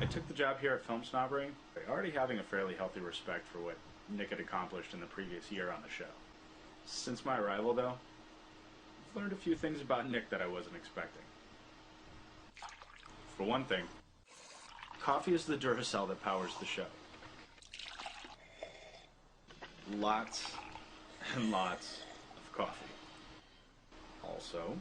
I took the job here at Filmsnobbery, already having a fairly healthy respect for what Nick had accomplished in the previous year on the show. Since my arrival, though, I've learned a few things about Nick that I wasn't expecting. For one thing, coffee is the Duracell that powers the show. Lots and lots of coffee. Also,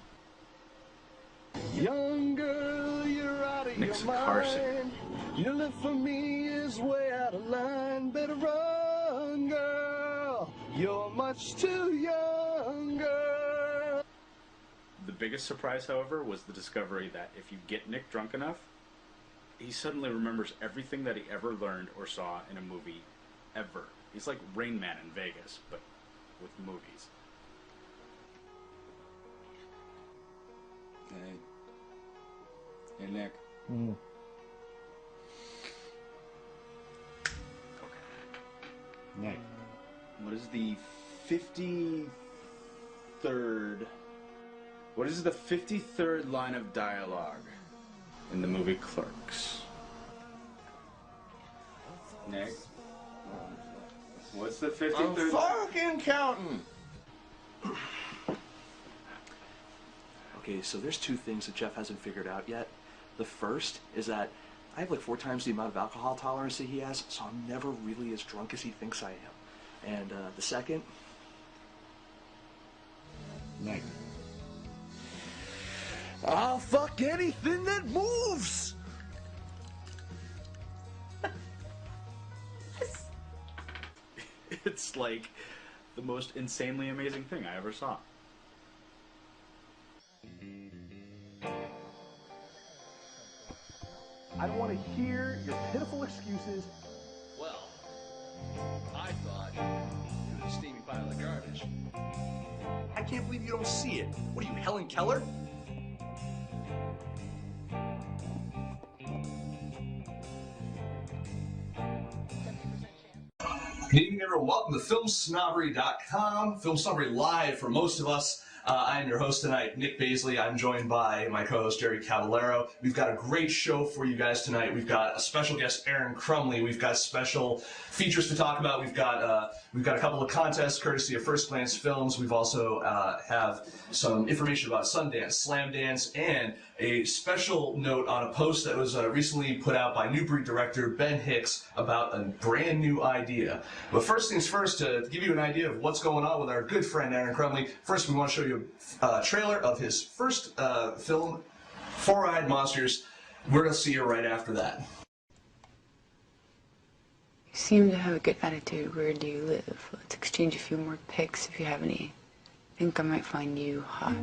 young girl, you're out of Nick's your a car singer. mind. Your love for me is way out of line. Better run, girl. You're much too young, girl. The biggest surprise, however, was the discovery that if you get Nick drunk enough, he suddenly remembers everything that he ever learned or saw in a movie, ever. He's like Rain Man in Vegas, but with movies. Hey, Nick. Nick, what is the 53rd... What is the 53rd line of dialogue in the movie Clerks? Nick. What's the 53rd? I'm fucking counting. Okay, so there's two things that Jeff hasn't figured out yet. The first is that I have like 4 times the amount of alcohol tolerance that he has, so I'm never really as drunk as he thinks I am. And the second... Nick. I'll fuck anything that moves. It's like the most insanely amazing thing I ever saw. I don't want to hear your pitiful excuses. Well, I thought you were a steaming pile of garbage. I can't believe you don't see it. What are you, Helen Keller? Good evening, everyone. Welcome to Filmsnobbery.com. Filmsnobbery Live for most of us. I am your host tonight, Nick Baisley. I'm joined by my co-host, Jerry Cavallero. We've got a great show for you guys tonight. We've got a special guest, Arin Crumley. We've got special features to talk about. We've got a couple of contests courtesy of First Glance Films. We've also have some information about Sundance, Slam Dance, and a special note on a post that was recently put out by New Breed director Ben Hicks about a brand new idea. But first things first, to give you an idea of what's going on with our good friend Arin Crumley, first we want to show you a trailer of his first film, Four-Eyed Monsters. We're going to see you right after that. You seem to have a good attitude. Where do you live? Let's exchange a few more pics if you have any. I think I might find you hot.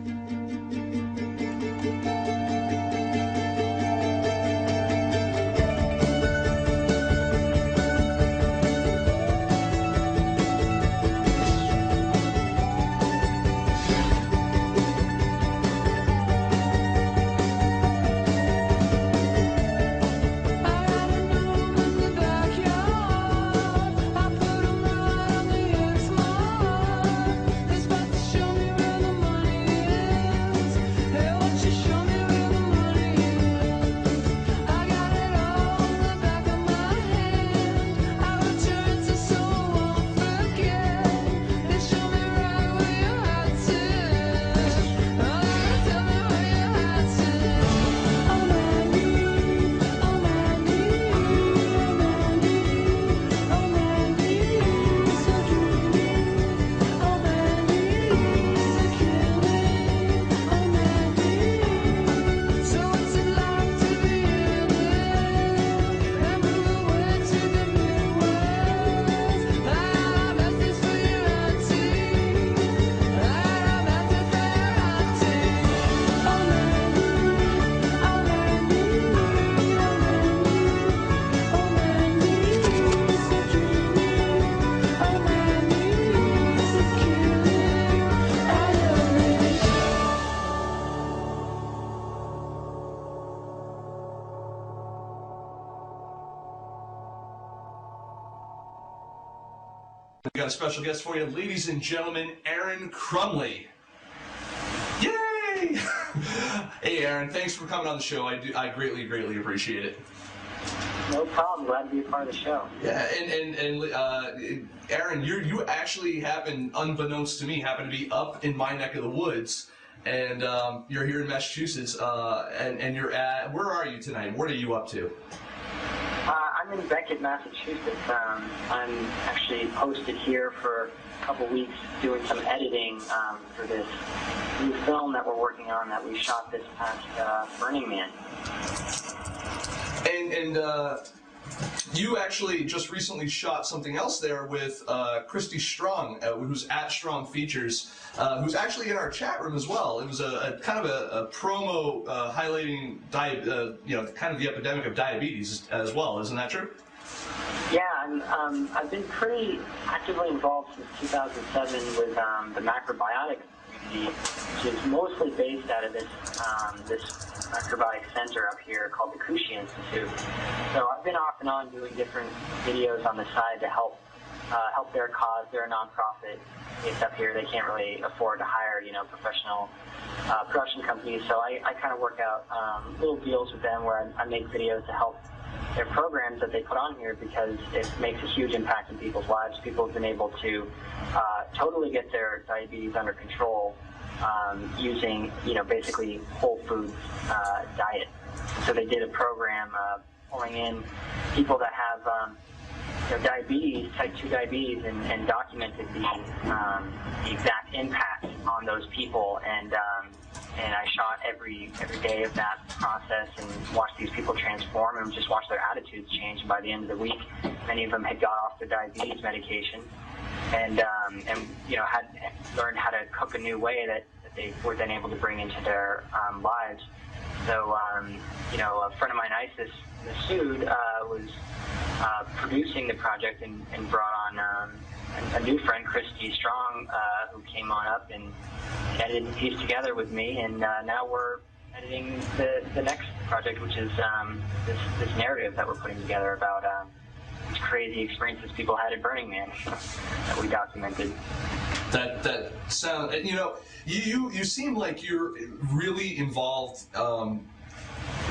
We've got a special guest for you, ladies and gentlemen, Arin Crumley. Yay! Hey, Arin, thanks for coming on the show. I greatly, greatly appreciate it. No problem. Glad to be a part of the show. Yeah, and Arin, you actually happen, unbeknownst to me, happen to be up in my neck of the woods, and you're here in Massachusetts, and you're at, where are you tonight? What are you up to? I'm in Beckett, Massachusetts. I'm actually posted here for a couple weeks doing some editing for this new film that we're working on that we shot this past Burning Man. And you actually just recently shot something else there with Christy Strong, who's at Strong Features, who's actually in our chat room as well. It was a kind of a promo highlighting kind of the epidemic of diabetes as well. Isn't that true? Yeah, I've been pretty actively involved since 2007 with the macrobiotics community, which is mostly based out of this macrobiotic center up here called the Kushi Institute. So I've been off and on doing different videos on the side to help their cause. They're a nonprofit based up here. They can't really afford to hire, professional production companies. So I kind of work out little deals with them where I make videos to help their programs that they put on here, because it makes a huge impact in people's lives. People have been able to totally get their diabetes under control using, basically whole foods diet. So they did a program pulling in people that have diabetes, type 2 diabetes, and documented the exact impact on those people. And I shot every day of that process and watched these people transform and just watched their attitudes change. And by the end of the week, many of them had got off their diabetes medication and had learned how to cook a new way that they were then able to bring into their lives. So, a friend of mine, Isis Masood, was producing the project and brought on a new friend, Christy Strong, who came on up and edited the piece together with me, and now we're editing the next project, which is this narrative that we're putting together about these crazy experiences people had at Burning Man that we documented. That sound, you seem like you're really involved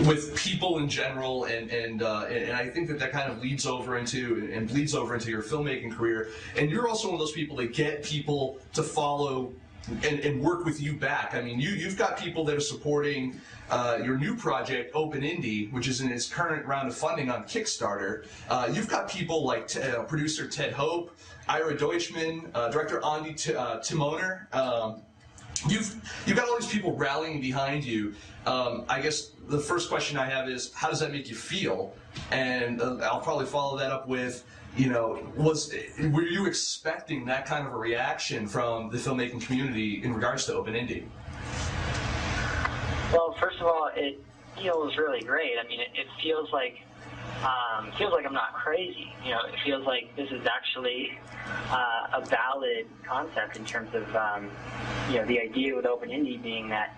with people in general, and I think that kind of bleeds over into your filmmaking career. And you're also one of those people that get people to follow and work with you back. I mean, you've got people that are supporting your new project, Open Indie, which is in its current round of funding on Kickstarter. You've got people like producer Ted Hope, Ira Deutschman, director Andy Timoner. You've got all these people rallying behind you. I guess the first question I have is, how does that make you feel? And I'll probably follow that up with, were you expecting that kind of a reaction from the filmmaking community in regards to Open Indie? Well, first of all, it feels really great. I mean, it feels like I'm not crazy. It feels like this is actually a valid concept in terms of the idea with Open Indie being that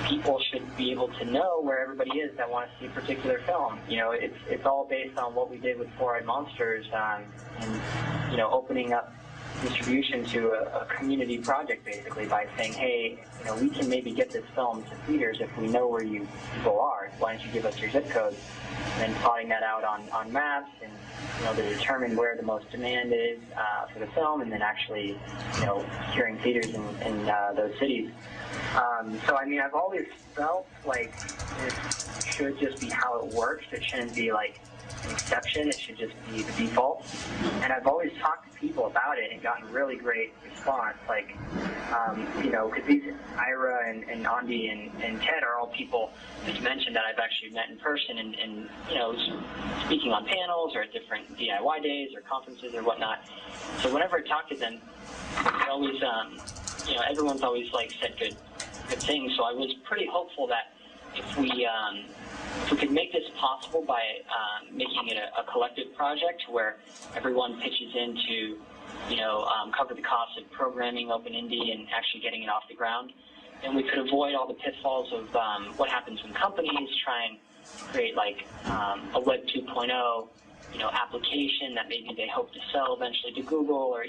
people should be able to know where everybody is that want to see a particular film. It's all based on what we did with Four-Eyed Monsters, and opening up distribution to a community project, basically, by saying, hey, we can maybe get this film to theaters if we know where you people are. Why don't you give us your zip code? And then plotting that out on maps and to determine where the most demand is for the film, and then actually securing theaters in those cities. So I mean, I've always felt like this should just be how it works. It shouldn't be like an exception. It should just be the default. And I've always talked to people about it and gotten really great response. Like, because these Ira and Andy and Ted are all people just mentioned that I've actually met in person and speaking on panels or at different DIY days or conferences or whatnot. So whenever I talk to them, they always, everyone's always like said good things. So I was pretty hopeful that if we could make this possible by making it a collective project where everyone pitches in to, cover the cost of programming Open Indie and actually getting it off the ground, and we could avoid all the pitfalls of what happens when companies try and create like a Web 2.0, application that maybe they hope to sell eventually to Google, or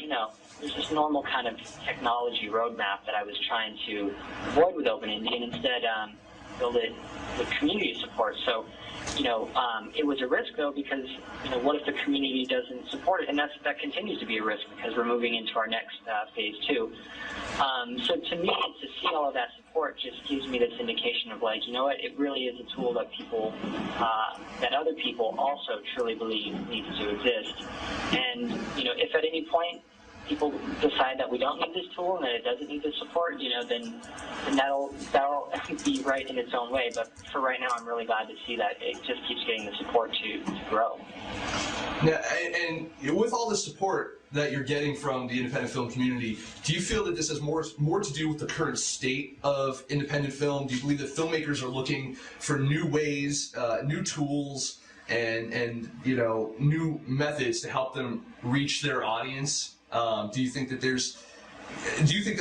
there's this normal kind of technology roadmap that I was trying to avoid with Open Indie, and instead build it with community support. So, it was a risk though, because what if the community doesn't support it? And that continues to be a risk because we're moving into our next phase 2. So to me, to see all of that support just gives me this indication of like, what, it really is a tool that people, that other people also truly believe needs to exist. And if at any point people decide that we don't need this tool and that it doesn't need the support, then that'll be right in its own way. But for right now, I'm really glad to see that it just keeps getting the support to grow. Yeah, and with all the support that you're getting from the independent film community, do you feel that this has more to do with the current state of independent film? Do you believe that filmmakers are looking for new ways, new tools, and new methods to help them reach their audience? Do you think that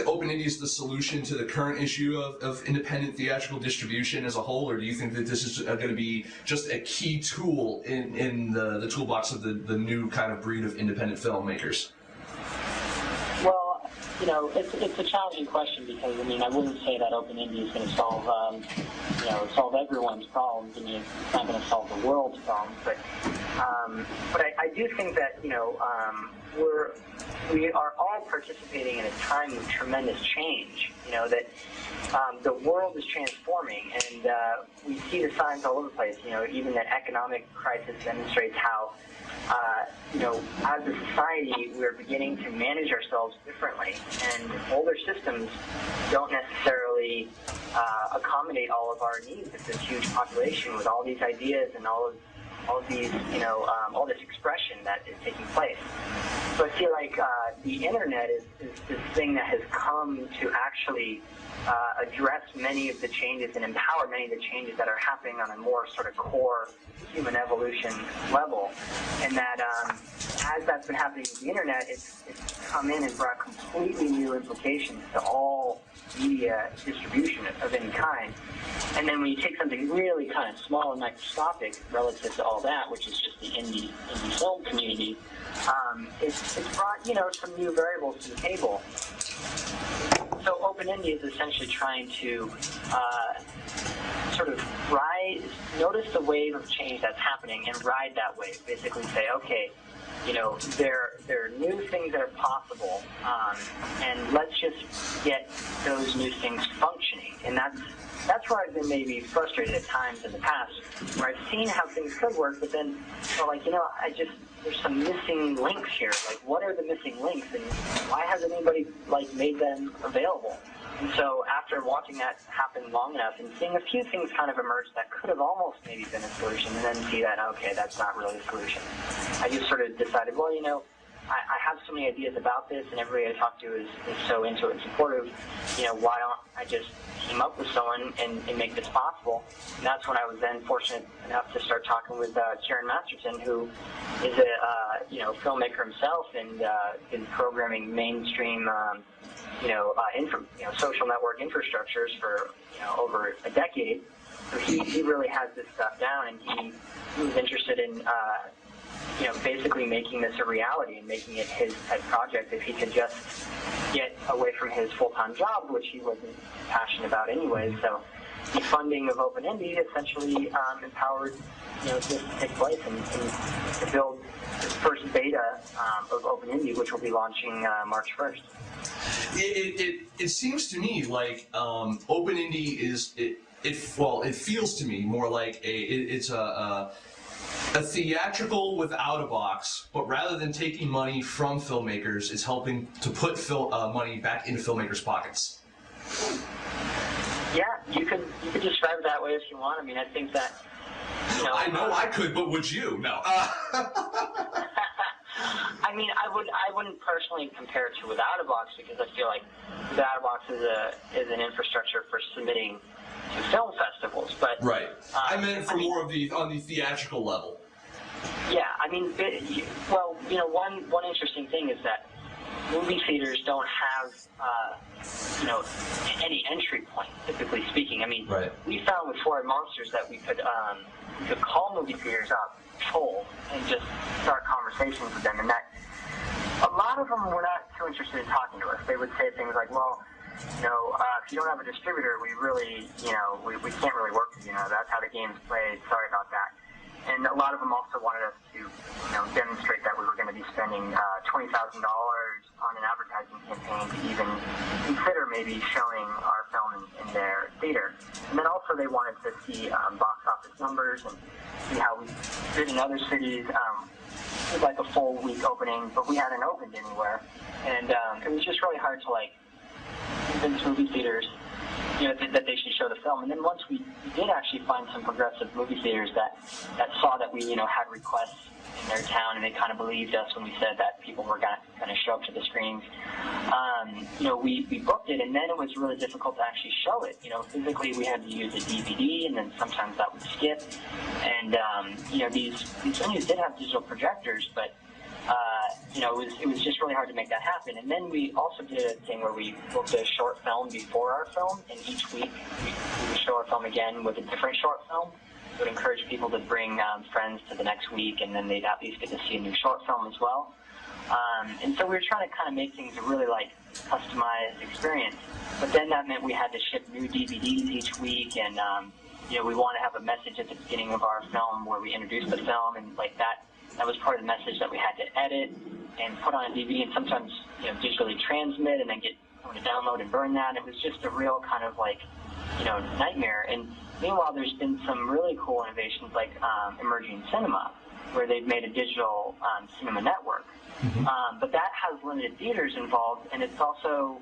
Open Indie is the solution to the current issue of independent theatrical distribution as a whole, or do you think that this is going to be just a key tool in the toolbox of the new kind of breed of independent filmmakers? Well, it's a challenging question because, I wouldn't say that Open Indie is going to solve everyone's problems. It's not going to solve the world's problems, but I do think that, we are all participating in a time of tremendous change, that the world is transforming, and we see the signs all over the place. Even the economic crisis demonstrates how, as a society, we're beginning to manage ourselves differently, and older systems don't necessarily accommodate all of our needs. It's a huge population with all these ideas and all of these, all this expression that is taking place. So I feel like the internet is this thing that has come to actually address many of the changes and empower many of the changes that are happening on a more sort of core human evolution level. And that as that's been happening with the internet, it's come in and brought completely new implications to all media distribution of any kind. And then when you take something really kind of small and microscopic relative to all that, which is just the indie film community, it's brought, some new variables to the table. So Open Indie is essentially trying to sort of notice the wave of change that's happening and ride that wave. Basically say, okay, there are new things that are possible, and let's just get those new things functioning. And that's where I've been maybe frustrated at times in the past, where I've seen how things could work, but then there's some missing links here. Like, what are the missing links, and why hasn't anybody made them available? And so after watching that happen long enough and seeing a few things kind of emerge that could have almost maybe been a solution, and then see that, okay, that's not really a solution, I just sort of decided, well, I have so many ideas about this, and everybody I talk to is so into it and supportive. Why don't I just team up with someone and make this possible? And that's when I was then fortunate enough to start talking with Kieran Masterton, who is a filmmaker himself and been programming mainstream social network infrastructures for over a decade. So he really has this stuff down, and he was interested in basically making this a reality and making it his pet project if he could just get away from his full-time job, which he wasn't passionate about anyway. So the funding of Open Indie essentially empowered this to take place and to build the first beta of Open Indie, which will be launching March 1st. It seems to me like Open Indie is it feels to me more like it's a theatrical without a box, but rather than taking money from filmmakers, it's helping to put money back into filmmakers' pockets. Yeah, you could describe it that way if you want. I think that. I know I could, but would you? No. I wouldn't personally compare it to Without a Box, because I feel like Without a Box is an infrastructure for submitting to film festivals, but right. I meant for more of on the theatrical level. Yeah, one interesting thing is that movie theaters don't have any entry point, typically speaking. Right. We found with Foreign Monsters that we could call movie theaters up cold and just start conversations with them, and that a lot of them were not too interested in talking to us. They would say things like, well, if you don't have a distributor, we really, we can't really work with you. That's how the game's played. Sorry about that. And a lot of them also wanted us to, demonstrate that we were going to be spending $20,000 on an advertising campaign to even consider maybe showing our film in their theater. And then also they wanted to see box office numbers and see how we did in other cities. It was like a full week opening, but we hadn't opened anywhere. And it was just really hard to, convince movie theaters that they should show the film. And then once we did actually find some progressive movie theaters that saw that we, had requests in their town, and they kind of believed us when we said that people were going to show up to the screenings. We booked it, and then it was really difficult to actually show it. Physically we had to use a DVD, and then sometimes that would skip. And, these venues did have digital projectors, but it was just really hard to make that happen. And then we also did a thing where we booked a short film before our film, and each week we would show our film again with a different short film. It would encourage people to bring friends to the next week, and then they'd at least get to see a new short film as well. And so we were trying to kind of make things a really customized experience. But then that meant we had to ship new DVDs each week, and we want to have a message at the beginning of our film where we introduce the film, and that was part of the message that we had to edit and put on a DVD, and sometimes digitally transmit and then get someone to download and burn that. It was just a real kind of nightmare. And meanwhile, there's been some really cool innovations like Emerging Cinema, where they've made a digital cinema network. But that has limited theaters involved, and it's also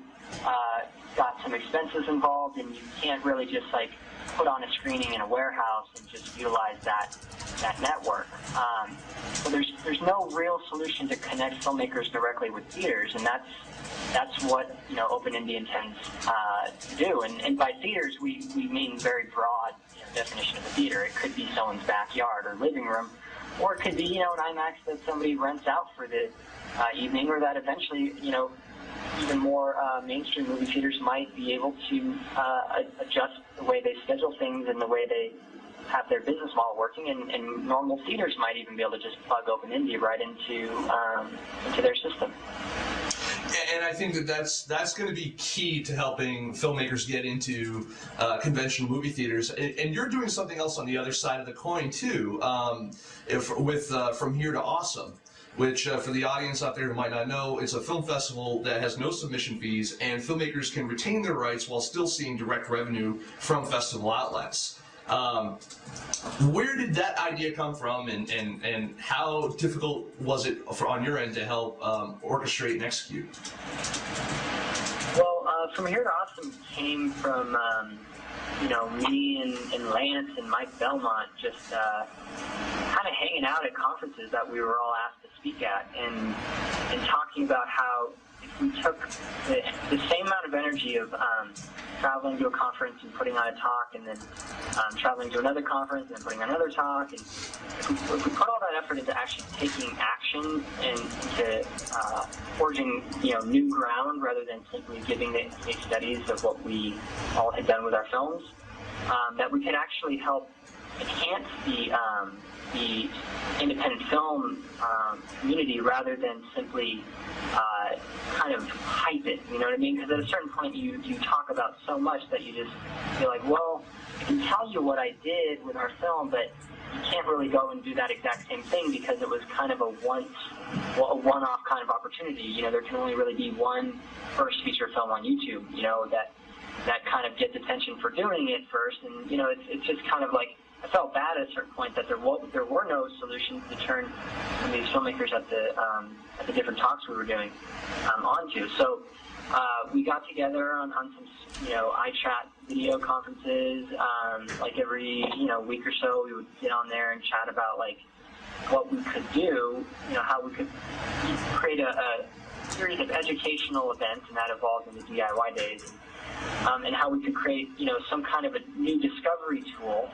got some expenses involved, and you can't really just put on a screening in a warehouse and just utilize that network. So there's no real solution to connect filmmakers directly with theaters, and that's what Open Indie intends to do. And by theaters, we mean very broad definition of a theater. It could be someone's backyard or living room, or it could be an IMAX that somebody rents out for the evening, or that eventually even more mainstream movie theaters might be able to adjust the way they schedule things and the way they have their business model working, and normal theaters might even be able to just plug Open Indie right into their system. And I think that's going to be key to helping filmmakers get into conventional movie theaters. And you're doing something else on the other side of the coin too, with From Here to Awesome, which for the audience out there who might not know, it's a film festival that has no submission fees, and filmmakers can retain their rights while still seeing direct revenue from festival outlets. Where did that idea come from, and how difficult was it on your end to help orchestrate and execute? Well, From Here to Awesome came from me and Lance and Mike Belmont just kind of hanging out at conferences that we were all asked to speak at, and talking about how if we took the same amount of energy of traveling to a conference and putting on a talk, and then traveling to another conference and putting on another talk, and if we put all that effort into actually taking action and into forging new ground rather than simply giving the case studies of what we all had done with our films, that we could actually help enhance the independent film community rather than simply kind of hype it, you know what I mean? Because at a certain point you talk about so much that you just feel like, well, I can tell you what I did with our film, but you can't really go and do that exact same thing because it was kind of a one-off kind of opportunity. There can only really be one first feature film on YouTube, that kind of gets attention for doing it first, and it's just kind of like, I felt bad at a certain point that there were no solutions to turn some of these filmmakers at the different talks we were doing onto. So we got together on some iChat video conferences. Every week or so, we would get on there and chat about what we could do. How we could create a series of educational events, and that evolved into DIY days. And how we could create, some kind of a new discovery tool,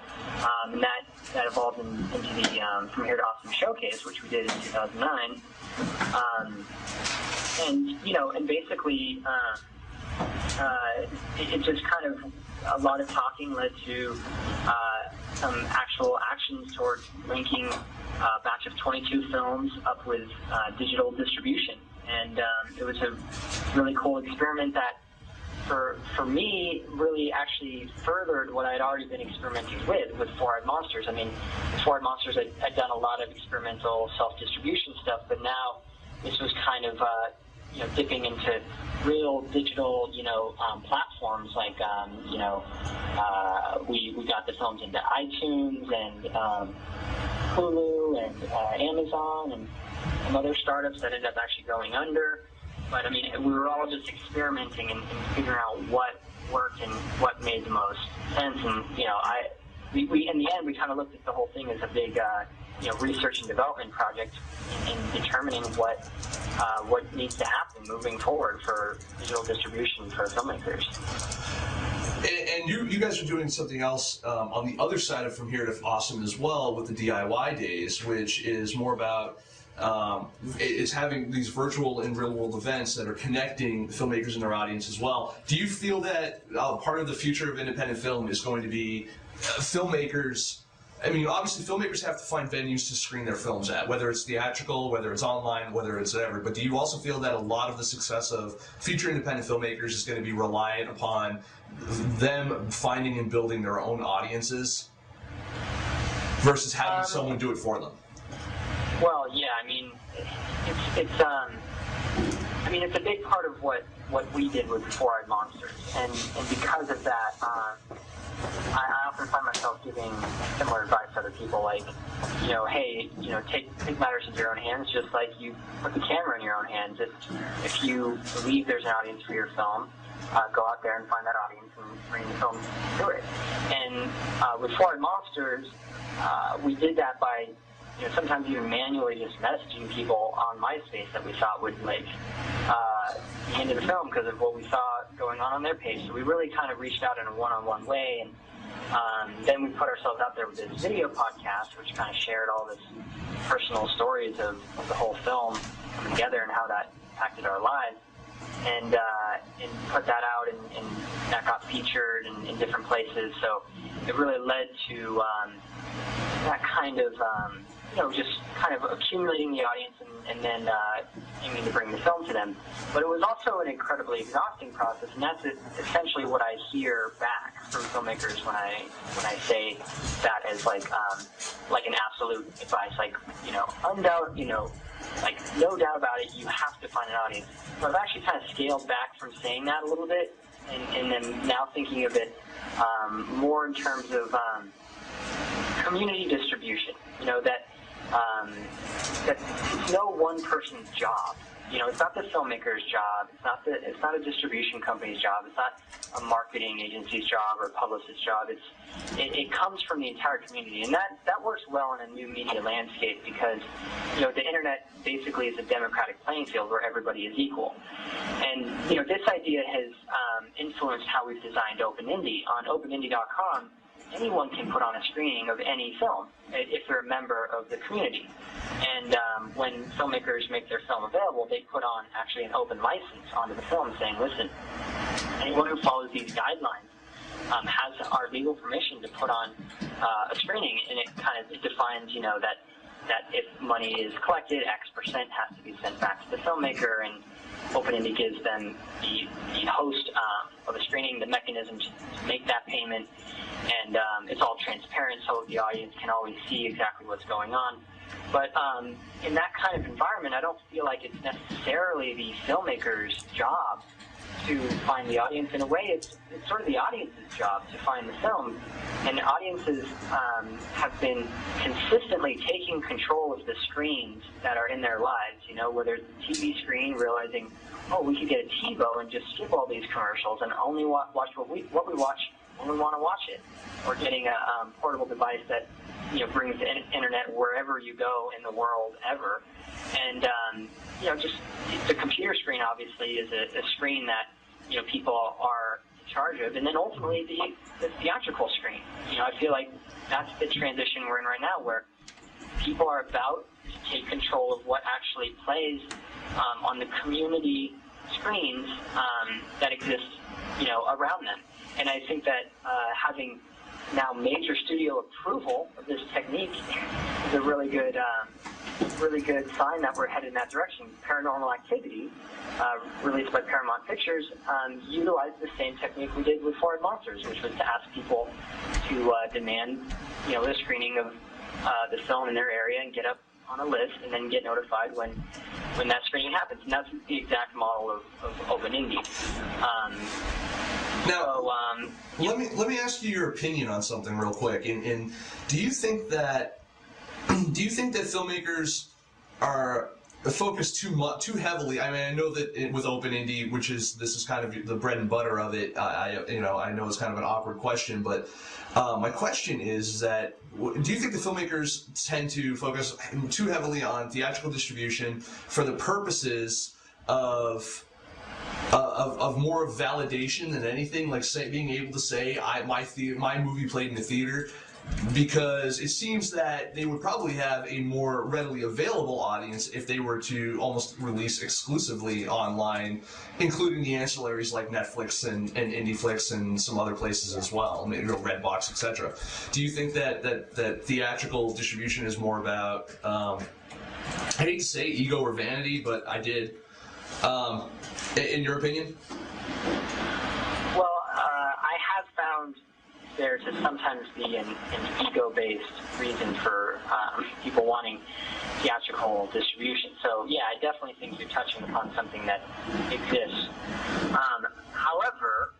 and that evolved into the From Here to Awesome Showcase, which we did in 2009. And basically, it just kind of, a lot of talking led to some actual actions towards linking a batch of 22 films up with digital distribution. And it was a really cool experiment that, for me, really actually furthered what I'd already been experimenting with Four-Eyed Monsters. I mean, with Four-Eyed Monsters, I'd done a lot of experimental self-distribution stuff, but now this was kind of, dipping into real digital, platforms like, we got the films into iTunes and Hulu and Amazon and some other startups that ended up actually going under. But I mean, we were all just experimenting and figuring out what worked and what made the most sense. And we in the end, we kind of looked at the whole thing as a big, research and development project in determining what needs to happen moving forward for digital distribution for filmmakers. And you guys are doing something else on the other side of From Here to Awesome as well with the DIY days, which is more about it's having these virtual and real-world events that are connecting filmmakers and their audience as well. Do you feel that part of the future of independent film is going to be filmmakers? I mean, obviously, filmmakers have to find venues to screen their films at, whether it's theatrical, whether it's online, whether it's whatever. But do you also feel that a lot of the success of future independent filmmakers is going to be reliant upon them finding and building their own audiences versus having someone do it for them? Well, yeah, I mean, it's a big part of what we did with Four-Eyed Monsters, and because of that, I often find myself giving similar advice to other people, like, hey, take matters into your own hands, just like you put the camera in your own hands. If you believe there's an audience for your film, go out there and find that audience and bring the film to it. And with Four-Eyed Monsters, we did that by sometimes even manually just messaging people on MySpace that we thought would be into the film because of what we saw going on their page. So we really kind of reached out in a one-on-one way, and then we put ourselves out there with this video podcast, which kind of shared all this personal stories of the whole film coming together and how that impacted our lives, and put that out, and that got featured in different places. So it really led to that kind of just kind of accumulating the audience and then aiming to bring the film to them. But it was also an incredibly exhausting process, and that's essentially what I hear back from filmmakers when I say that as like an absolute advice, like like no doubt about it, you have to find an audience. So I've actually kind of scaled back from saying that a little bit, and then now thinking of it more in terms of community distribution. That it's no one person's job. It's not the filmmaker's job. It's not a distribution company's job. It's not a marketing agency's job or a publicist's job. It comes from the entire community, and that works well in a new media landscape because the internet basically is a democratic playing field where everybody is equal. And this idea has influenced how we've designed OpenIndie. On OpenIndie.com, anyone can put on a screening of any film if they're a member of the community. And when filmmakers make their film available, they put on actually an open license onto the film saying, listen, anyone who follows these guidelines has our legal permission to put on a screening, and it defines, that if money is collected, X% has to be sent back to the filmmaker, and OpenIndie gives them the host of a screening the mechanism to make that payment, and it's all transparent so the audience can always see exactly what's going on. But in that kind of environment, I don't feel like it's necessarily the filmmaker's job to find the audience. In a way, it's sort of the audience's job to find the film. And audiences have been consistently taking control of the screens that are in their lives, whether it's a TV screen, realizing, we could get a TiVo and just skip all these commercials and only watch what we watch when we want to watch it, or getting a portable device that brings the internet wherever you go in the world ever. And just the computer screen obviously is a screen that people are in charge of, and then ultimately the theatrical screen. I feel like that's the transition we're in right now, where people are about to take control of what actually plays on the community screens that exist around them. And I think that having now major studio approval of this technique is a really good really good sign that we're headed in that direction. Paranormal Activity, released by Paramount Pictures, utilized the same technique we did with Foreign Monsters, which was to ask people to demand, a screening of the film in their area and get up on a list and then get notified when that screening happens. And that's the exact model of Open Indie. Let me ask you your opinion on something real quick. And do you think that filmmakers are focused too heavily? I mean, I know that with Open Indie, this is kind of the bread and butter of it. I know it's kind of an awkward question, but my question is that do you think the filmmakers tend to focus too heavily on theatrical distribution for the purposes of more validation than anything, like being able to say my movie played in the theater? Because it seems that they would probably have a more readily available audience if they were to almost release exclusively online, including the ancillaries like Netflix and IndieFlix and some other places as well, maybe Redbox, etc. Do you think that theatrical distribution is more about, I hate to say ego or vanity, but I did, in your opinion? Well, I have found there to sometimes be an ego-based reason for people wanting theatrical distribution. So, yeah, I definitely think you're touching upon something that exists. However,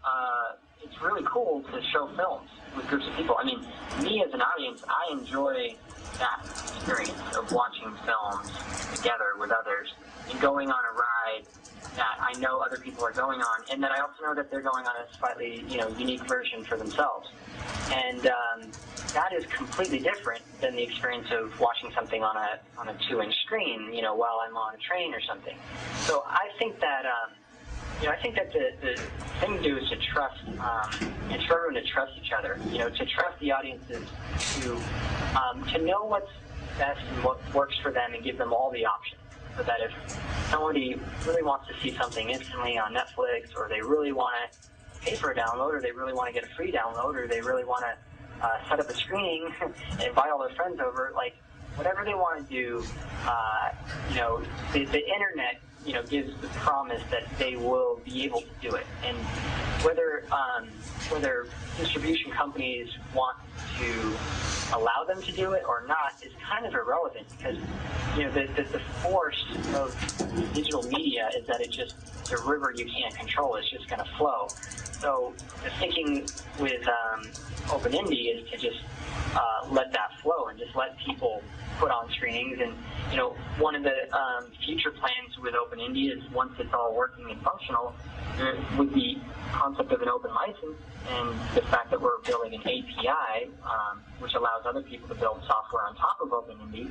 it's really cool to show films with groups of people. I mean, me as an audience, I enjoy that experience of watching films together with others and going on a ride that I know other people are going on, and that I also know that they're going on a slightly, unique version for themselves. And that is completely different than the experience of watching something on a 2-inch screen, while I'm on a train or something. So I think that, the thing to do is to trust, and for everyone to trust each other, to trust the audiences to know what's best and what works for them and give them all the options. So that if somebody really wants to see something instantly on Netflix, or they really want to pay for a download, or they really want to get a free download, or they really want to set up a screening and invite all their friends over, like, whatever they want to do, the internet, gives the promise that they will be able to do it. And whether distribution companies want to allow them to do it or not is kind of irrelevant, because the force of digital media is that it's a river you can't control. It's just going to flow. So the thinking with Open Indie is to just let that flow and just let people put on screenings. And one of the future plans with Open Indie is, once it's all working and functional, with the concept of an open license and the fact that we're building an API, which allows other people to build software on top of Open Indie,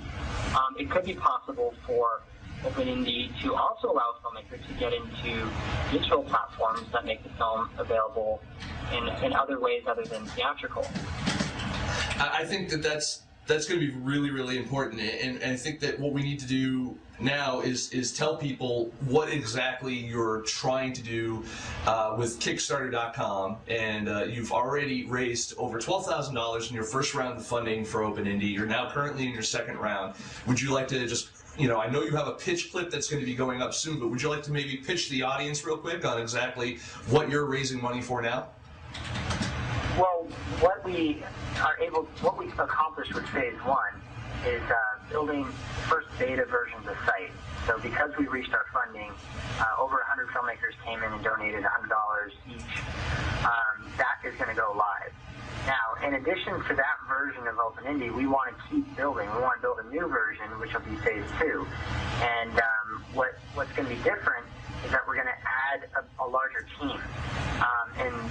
it could be possible for Open Indie to also allow filmmakers to get into digital platforms that make the film available in other ways other than theatrical. I think that's going to be really, really important, and I think that what we need to do now is tell people what exactly you're trying to do with Kickstarter.com, and you've already raised over $12,000 in your first round of funding for Open Indie. You're now currently in your second round. Would you like to just, I know you have a pitch clip that's going to be going up soon, but would you like to maybe pitch the audience real quick on exactly what you're raising money for now? Well, what we accomplished with phase 1 is building the first beta version of the site. So because we reached our funding, over 100 filmmakers came in and donated $100 each. That is going to go live. Now, in addition to that version of Open Indie, we want to keep building. We want to build a new version, which will be phase 2. And what's going to be different is that we're going to add a larger team. And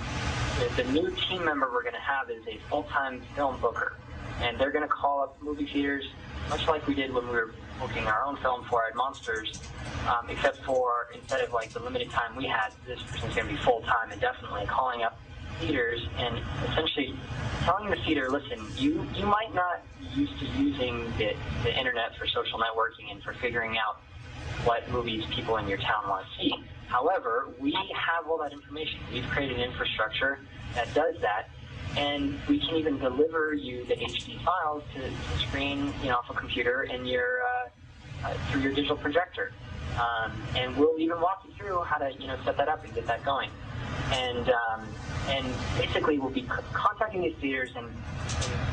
the new team member we're going to have is a full-time film booker. And they're going to call up movie theaters, much like we did when we were booking our own film for Foreign Monsters, except for instead of like the limited time we had, this person's going to be full-time indefinitely, calling up theaters and essentially telling the theater, listen, you might not be used to using the internet for social networking and for figuring out what movies people in your town want to see. However, we have all that information. We've created an infrastructure that does that, and we can even deliver you the HD files to screen, off a computer in your through your digital projector. And we'll even walk you through how to, set that up and get that going. And basically we'll be contacting these theaters and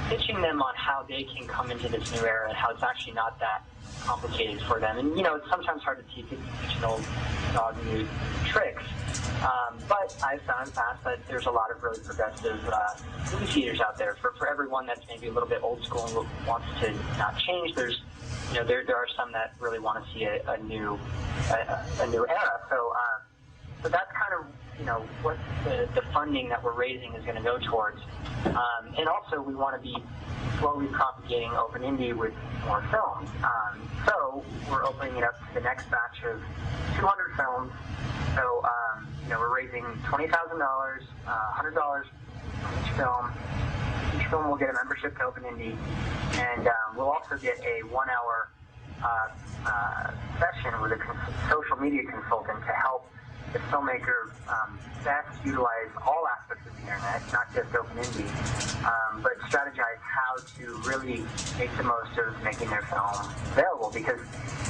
pitching them on how they can come into this new era and how it's actually not that complicated for them. And, it's sometimes hard to teach an old dog new tricks. But I've found in the past that there's a lot of really progressive movie theaters out there. For everyone that's maybe a little bit old school and wants to not change, there's, there are some that really want to see a new era. So that's kind of, what the funding that we're raising is going to go towards. And also we want to be slowly propagating Open Indie with more films. So we're opening it up to the next batch of 200 films. So, we're raising $20,000, $100 from each film. Each film will get a membership to Open Indie. And we'll also get a 1-hour session with a social media consultant to help the filmmaker best utilize all aspects of the internet, not just Open Indie, but strategize how to really make the most of making their film available. Because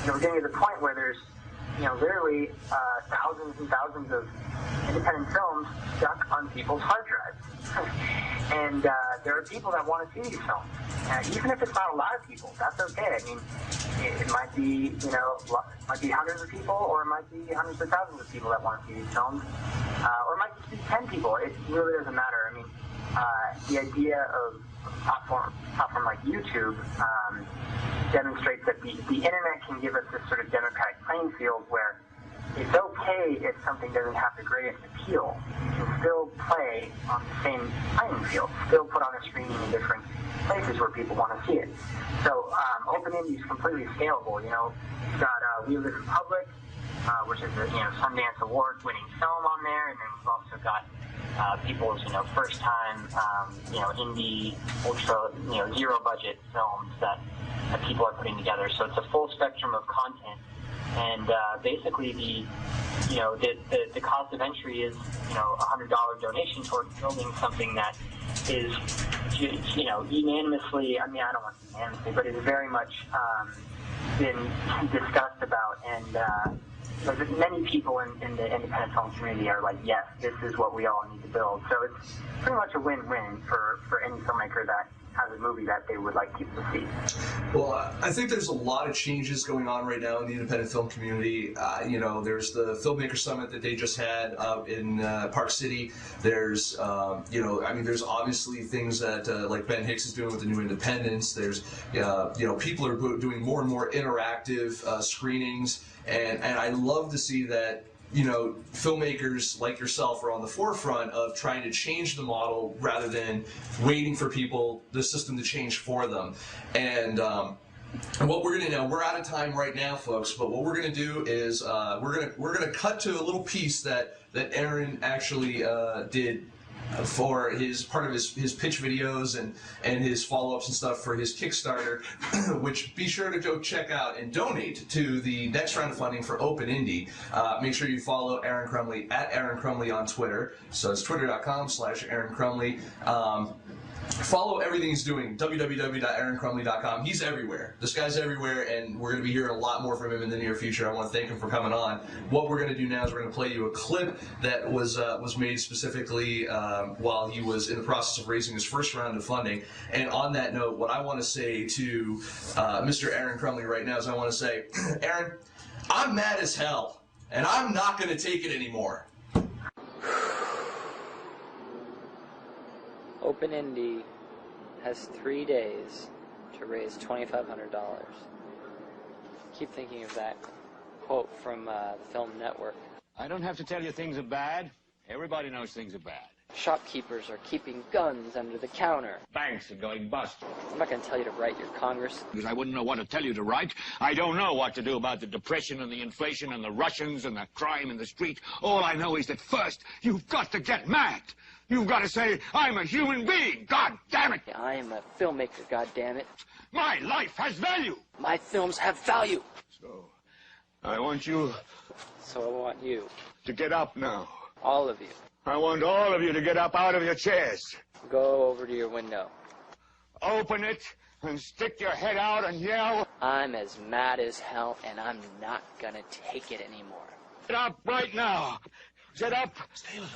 we're getting to the point where there's literally thousands and thousands of independent films stuck on people's hard drives. And there are people that want to see these films. Even if it's not a lot of people, that's okay. I mean, it might be, might be hundreds of people, or it might be hundreds of thousands of people that want to see these films. Or it might just be 10 people. It really doesn't matter. I mean, the idea of a platform like YouTube demonstrates that the internet can give us this sort of democratic playing field where it's okay if something doesn't have the greatest appeal. You can still play on the same playing field, still put on a screen in different places where people want to see it. So Open Indie is completely scalable. You've got We Live in Public, which is a Sundance Award-winning film on there, and then we've also got people's first time indie, ultra zero-budget films that people are putting together. So it's a full spectrum of content. And basically, the cost of entry is $100 donation towards building something that is unanimously. I mean, I don't want to say unanimously, but it's very much been discussed about, and many people in the independent film community are like, yes, this is what we all need to build. So it's pretty much a win-win for any filmmaker that has a movie that they would like people to see. Well, I think there's a lot of changes going on right now in the independent film community. There's the Filmmaker Summit that they just had in Park City. There's, there's obviously things that like Ben Hicks is doing with the New Independents. There's, people are doing more and more interactive screenings, and I love to see that. Filmmakers like yourself are on the forefront of trying to change the model rather than waiting for the system to change for them. And what we're gonna we're out of time right now, folks. But what we're gonna do is we're gonna cut to a little piece that Arin actually did for his part of his pitch videos and his follow-ups and stuff for his Kickstarter, which be sure to go check out and donate to the next round of funding for Open Indie. Make sure you follow Arin Crumley at Arin Crumley on Twitter. So it's twitter.com/Arin Crumley. Follow everything he's doing, www.arincrumley.com. He's everywhere. This guy's everywhere, and we're going to be hearing a lot more from him in the near future. I want to thank him for coming on. What we're going to do now is we're going to play you a clip that was made specifically while he was in the process of raising his first round of funding. And on that note, what I want to say to Mr. Arin Crumley right now is I want to say, Arin, I'm mad as hell, and I'm not going to take it anymore. Open Indie has 3 days to raise $2,500. Keep thinking of that quote from the Film Network. I don't have to tell you things are bad. Everybody knows things are bad. Shopkeepers are keeping guns under the counter. Banks are going bust. I'm not going to tell you to write your Congress. Because I wouldn't know what to tell you to write. I don't know what to do about the depression and the inflation and the Russians and the crime in the street. All I know is that first, you've got to get mad. You've got to say, I'm a human being, God damn it! I am a filmmaker, God damn it. My life has value! My films have value! So, I want you... So I want you... to get up now. All of you. I want all of you to get up out of your chairs. Go over to your window. Open it and stick your head out and yell... I'm as mad as hell, and I'm not gonna take it anymore. Get up right now. Get up,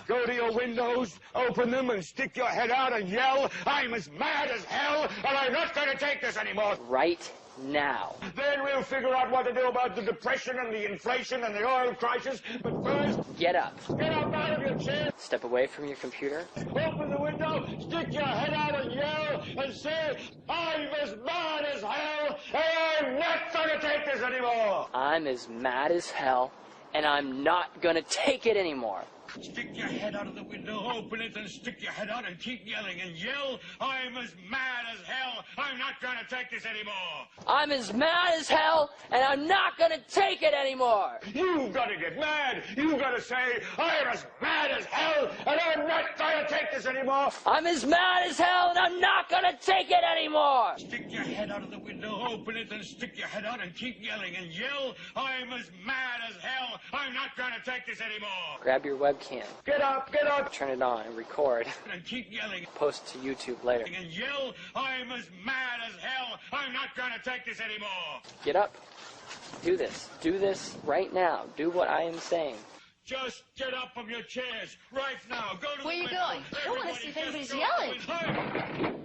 go to your windows, open them, and stick your head out and yell, I'm as mad as hell, and I'm not going to take this anymore. Right now. Then we'll figure out what to do about the depression and the inflation and the oil crisis. But first, get up. Get up out of your chair. Step away from your computer. Open the window, stick your head out and yell, and say, I'm as mad as hell, and I'm not going to take this anymore. I'm as mad as hell, and I'm not gonna take it anymore. Stick your head out of the window, open it, and stick your head out and keep yelling and yell, I'm as mad as hell, I'm not gonna take this anymore. I'm as mad as hell, and I'm not gonna take it anymore. You've got to get mad. You've got to say, I'm as mad as hell, and I'm not gonna take this anymore. I'm as mad as hell, and I'm not gonna take it anymore. Stick your head out of the window, open it, and stick your head out and keep yelling and yell, I'm as mad as hell, I'm not gonna take this anymore. Grab your webcam. Get up, turn it on, and record. And keep yelling. Post to YouTube later. And yell, I'm as mad as hell, I'm not gonna take this anymore. Get up. Do this. Do this right now. Do what I am saying. Just get up from your chairs right now. Go to Where the you window. going? I want to see if anybody's Just go yelling. to the window.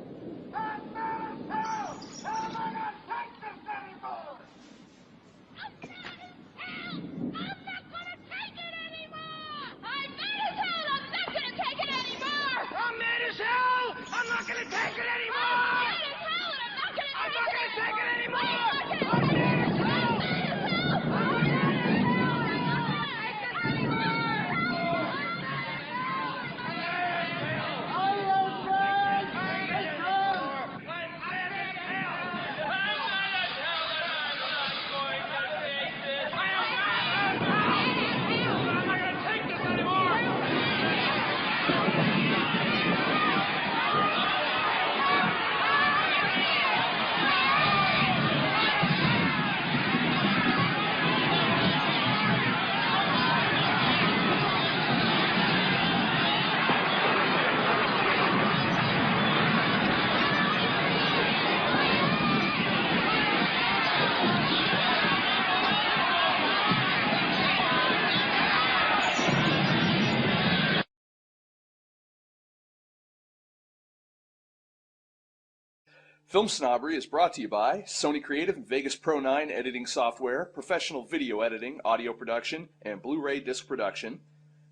Film Snobbery is brought to you by Sony Creative and Vegas Pro 9 editing software, professional video editing, audio production, and Blu-ray disc production.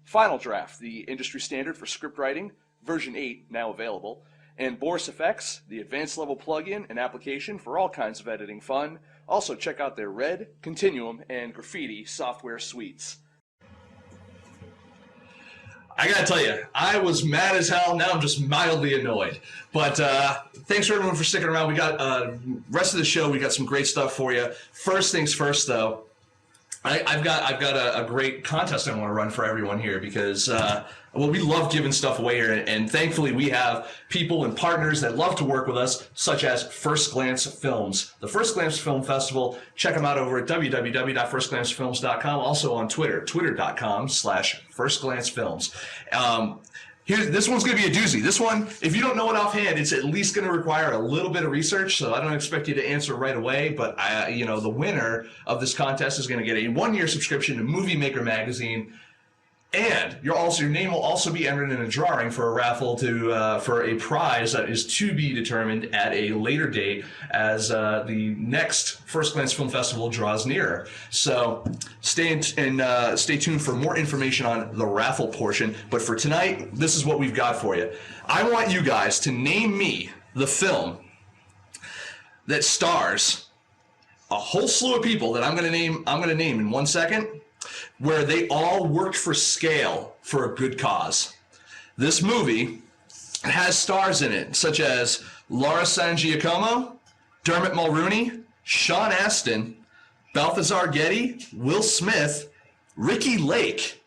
Final Draft, the industry standard for script writing, version 8 now available. And Boris FX, the advanced level plugin and application for all kinds of editing fun. Also check out their Red, Continuum, and Graffiti software suites. I gotta tell you, I was mad as hell. Now I'm just mildly annoyed. But thanks for everyone for sticking around. We got rest of the show. We got some great stuff for you. First things first, though. I've got a great contest I want to run for everyone here because well, we love giving stuff away here, and thankfully we have people and partners that love to work with us, such as First Glance Films, the First Glance Film Festival. Check them out over at www.firstglancefilms.com. Also on Twitter, twitter.com/firstglancefilms. This one's going to be a doozy. This one, if you don't know it offhand, it's at least going to require a little bit of research, so I don't expect you to answer right away, but the winner of this contest is going to get a 1-year subscription to Movie Maker magazine, and your name will also be entered in a drawing for a raffle for a prize that is to be determined at a later date as the next First Glance Film Festival draws nearer. So stay tuned for more information on the raffle portion. But for tonight, this is what we've got for you. I want you guys to name me the film that stars a whole slew of people that I'm going to name in 1 second, where they all worked for scale for a good cause. This movie has stars in it such as Laura San Giacomo, Dermot Mulrooney, Sean Astin, Balthazar Getty, Will Smith, Ricky Lake,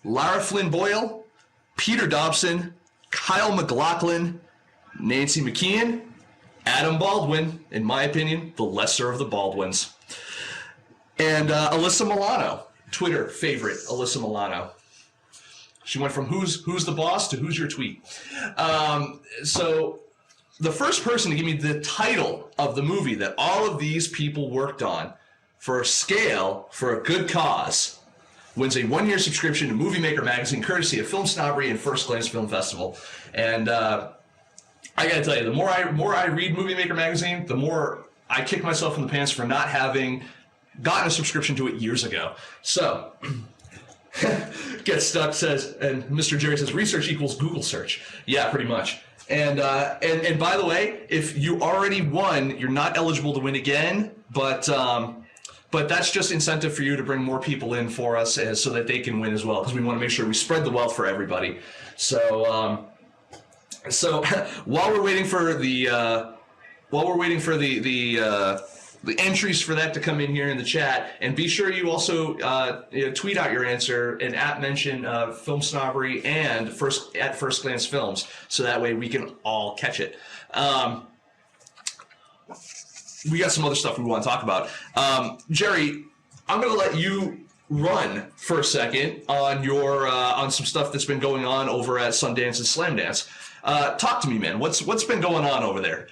Lara Flynn Boyle, Peter Dobson, Kyle MacLachlan, Nancy McKeon, Adam Baldwin, in my opinion, the lesser of the Baldwins, and Alyssa Milano. Twitter favorite, Alyssa Milano. She went from who's the boss to who's your tweet. So the first person to give me the title of the movie that all of these people worked on for a scale for a good cause wins a 1-year subscription to Movie Maker magazine, courtesy of Film Snobbery and First Glance Film Festival. And I gotta tell you, the more I read Movie Maker magazine, the more I kick myself in the pants for not having gotten a subscription to it years ago. So, Get Stuck says, and Mr. Jerry says, research equals Google search. Yeah, pretty much. And by the way, if you already won, you're not eligible to win again, but that's just incentive for you to bring more people in for us so that they can win as well, because we want to make sure we spread the wealth for everybody. So while we're waiting for the entries for that to come in here in the chat, and be sure you also tweet out your answer and mention Film Snobbery and First Glance Films, so that way we can all catch it. We got some other stuff we want to talk about. Jerry, I'm going to let you run for a second on your on some stuff that's been going on over at Sundance and Slamdance. Talk to me, man. What's been going on over there?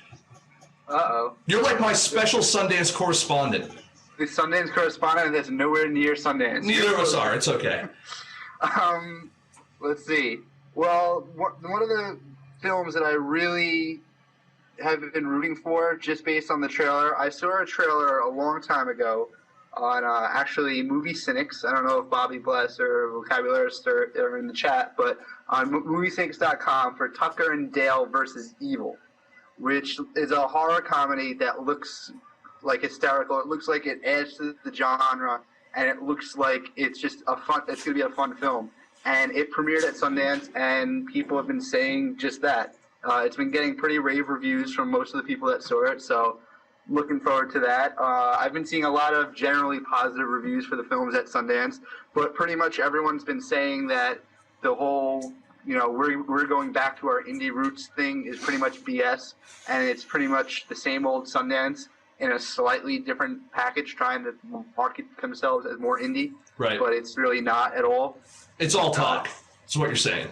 Uh-oh. You're like my special Sundance correspondent. The Sundance correspondent that's nowhere near Sundance. Neither of us are. It's okay. Let's see. Well, one of the films that I really have been rooting for, just based on the trailer, I saw a trailer a long time ago on actually Movie Cynics. I don't know if Bobby Bless or Vocabularist are in the chat, but on MovieCynics.com for Tucker and Dale versus Evil, which is a horror comedy that looks like hysterical. It looks like it adds to the genre, and it looks like it's just it's going to be a fun film. And it premiered at Sundance, and people have been saying just that. It's been getting pretty rave reviews from most of the people that saw it, so looking forward to that. I've been seeing a lot of generally positive reviews for the films at Sundance, but pretty much everyone's been saying that the whole, we're going back to our indie roots thing is pretty much BS, and it's pretty much the same old Sundance in a slightly different package, trying to market themselves as more indie. Right. But it's really not at all. It's all talk. That's what you're saying.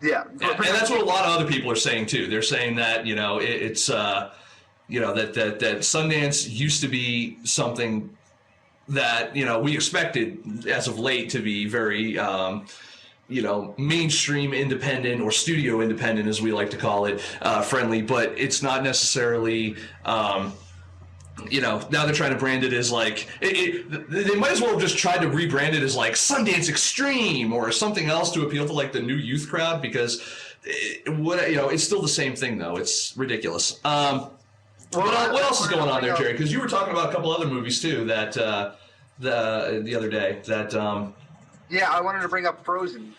Yeah. And that's what a lot of other people are saying too. They're saying that, it's that Sundance used to be something that, we expected as of late to be very, mainstream independent, or studio independent, as we like to call it, friendly, but it's not necessarily, now they're trying to brand it as like, they might as well have just tried to rebrand it as like Sundance Extreme or something else to appeal to like the new youth crowd, because it's still the same thing though. It's ridiculous. What else is going on there, Jerry? Because you were talking about a couple other movies too that the other day that. Yeah, I wanted to bring up Frozen.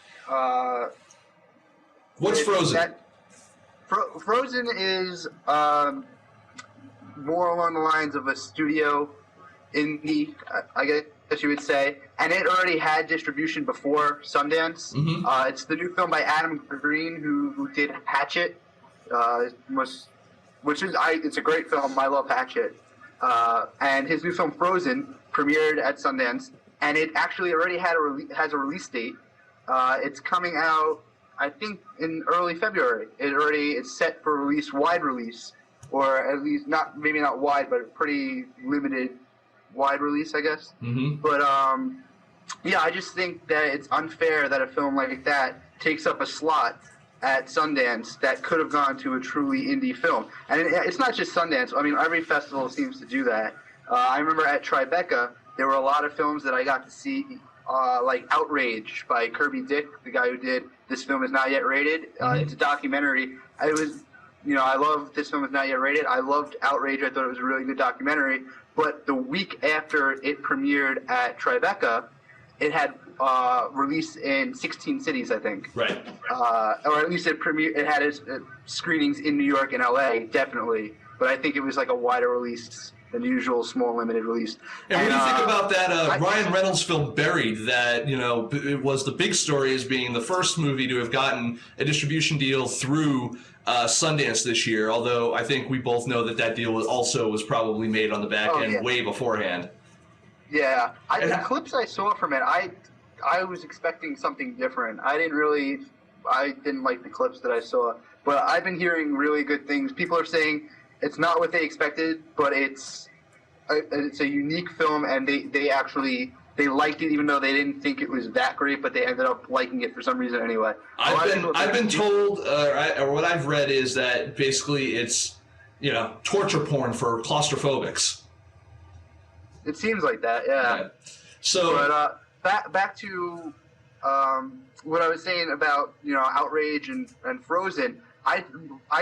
What's Frozen? Frozen is more along the lines of a studio indie, I guess you would say, and it already had distribution before Sundance. Mm-hmm. It's the new film by Adam Green, who did Hatchet, it's a great film. I love Hatchet, and his new film Frozen premiered at Sundance, and it actually already has a release date. It's coming out, I think, in early February. It's set for release, wide release. Or at least maybe not wide, but a pretty limited wide release, I guess. Mm-hmm. But I just think that it's unfair that a film like that takes up a slot at Sundance that could have gone to a truly indie film. And it's not just Sundance. I mean, every festival seems to do that. I remember at Tribeca, there were a lot of films that I got to see, like Outrage by Kirby Dick, the guy who did This Film Is Not Yet Rated. It's a documentary. I love This Film Is Not Yet Rated. I loved Outrage. I thought it was a really good documentary. But the week after it premiered at Tribeca, it had released in 16 cities, I think. Right. Or at least it had its screenings in New York and LA, definitely. But I think it was like a wider release than usual, small limited release. And what do you think about that Ryan Reynolds film Buried, that, it was the big story as being the first movie to have gotten a distribution deal through Sundance this year, although I think we both know that deal was probably made on the back end way beforehand. Yeah. The clips I saw from it, I was expecting something different. I didn't really I didn't like the clips that I saw, but I've been hearing really good things. People are saying it's not what they expected, but it's a unique film, and they liked it even though they didn't think it was that great, but they ended up liking it for some reason anyway. I've been told, or what I've read is that basically it's, torture porn for claustrophobics. It seems like that, yeah. Right. So, but back to what I was saying about Outrage and Frozen. I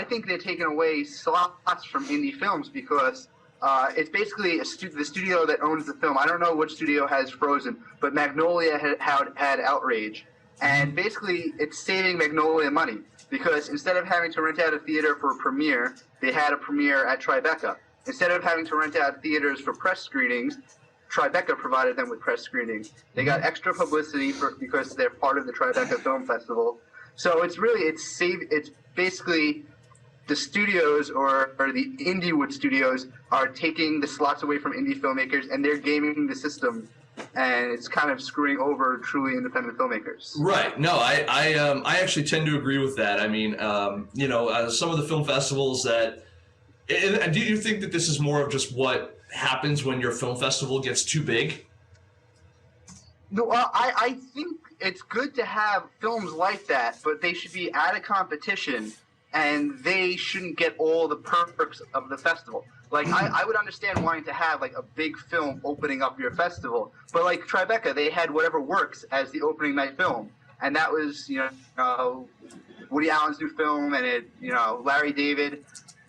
think they're taking away slots from indie films because it's basically the studio that owns the film. I don't know which studio has Frozen, but Magnolia had Outrage. And basically, it's saving Magnolia money because instead of having to rent out a theater for a premiere, they had a premiere at Tribeca. Instead of having to rent out theaters for press screenings, Tribeca provided them with press screenings. They got extra publicity because they're part of the Tribeca Film Festival. So it's basically the studios or the Indiewood studios are taking the slots away from indie filmmakers, and they're gaming the system, and it's kind of screwing over truly independent filmmakers. Right. No, I actually tend to agree with that. I mean, some of the film festivals that. And do you think that this is more of just what happens when your film festival gets too big? No, I think it's good to have films like that, but they should be at a competition, and they shouldn't get all the perks of the festival. Like, I would understand wanting to have, like, a big film opening up your festival, but, like, Tribeca, they had Whatever Works as the opening night film, and that was, Woody Allen's new film, and Larry David.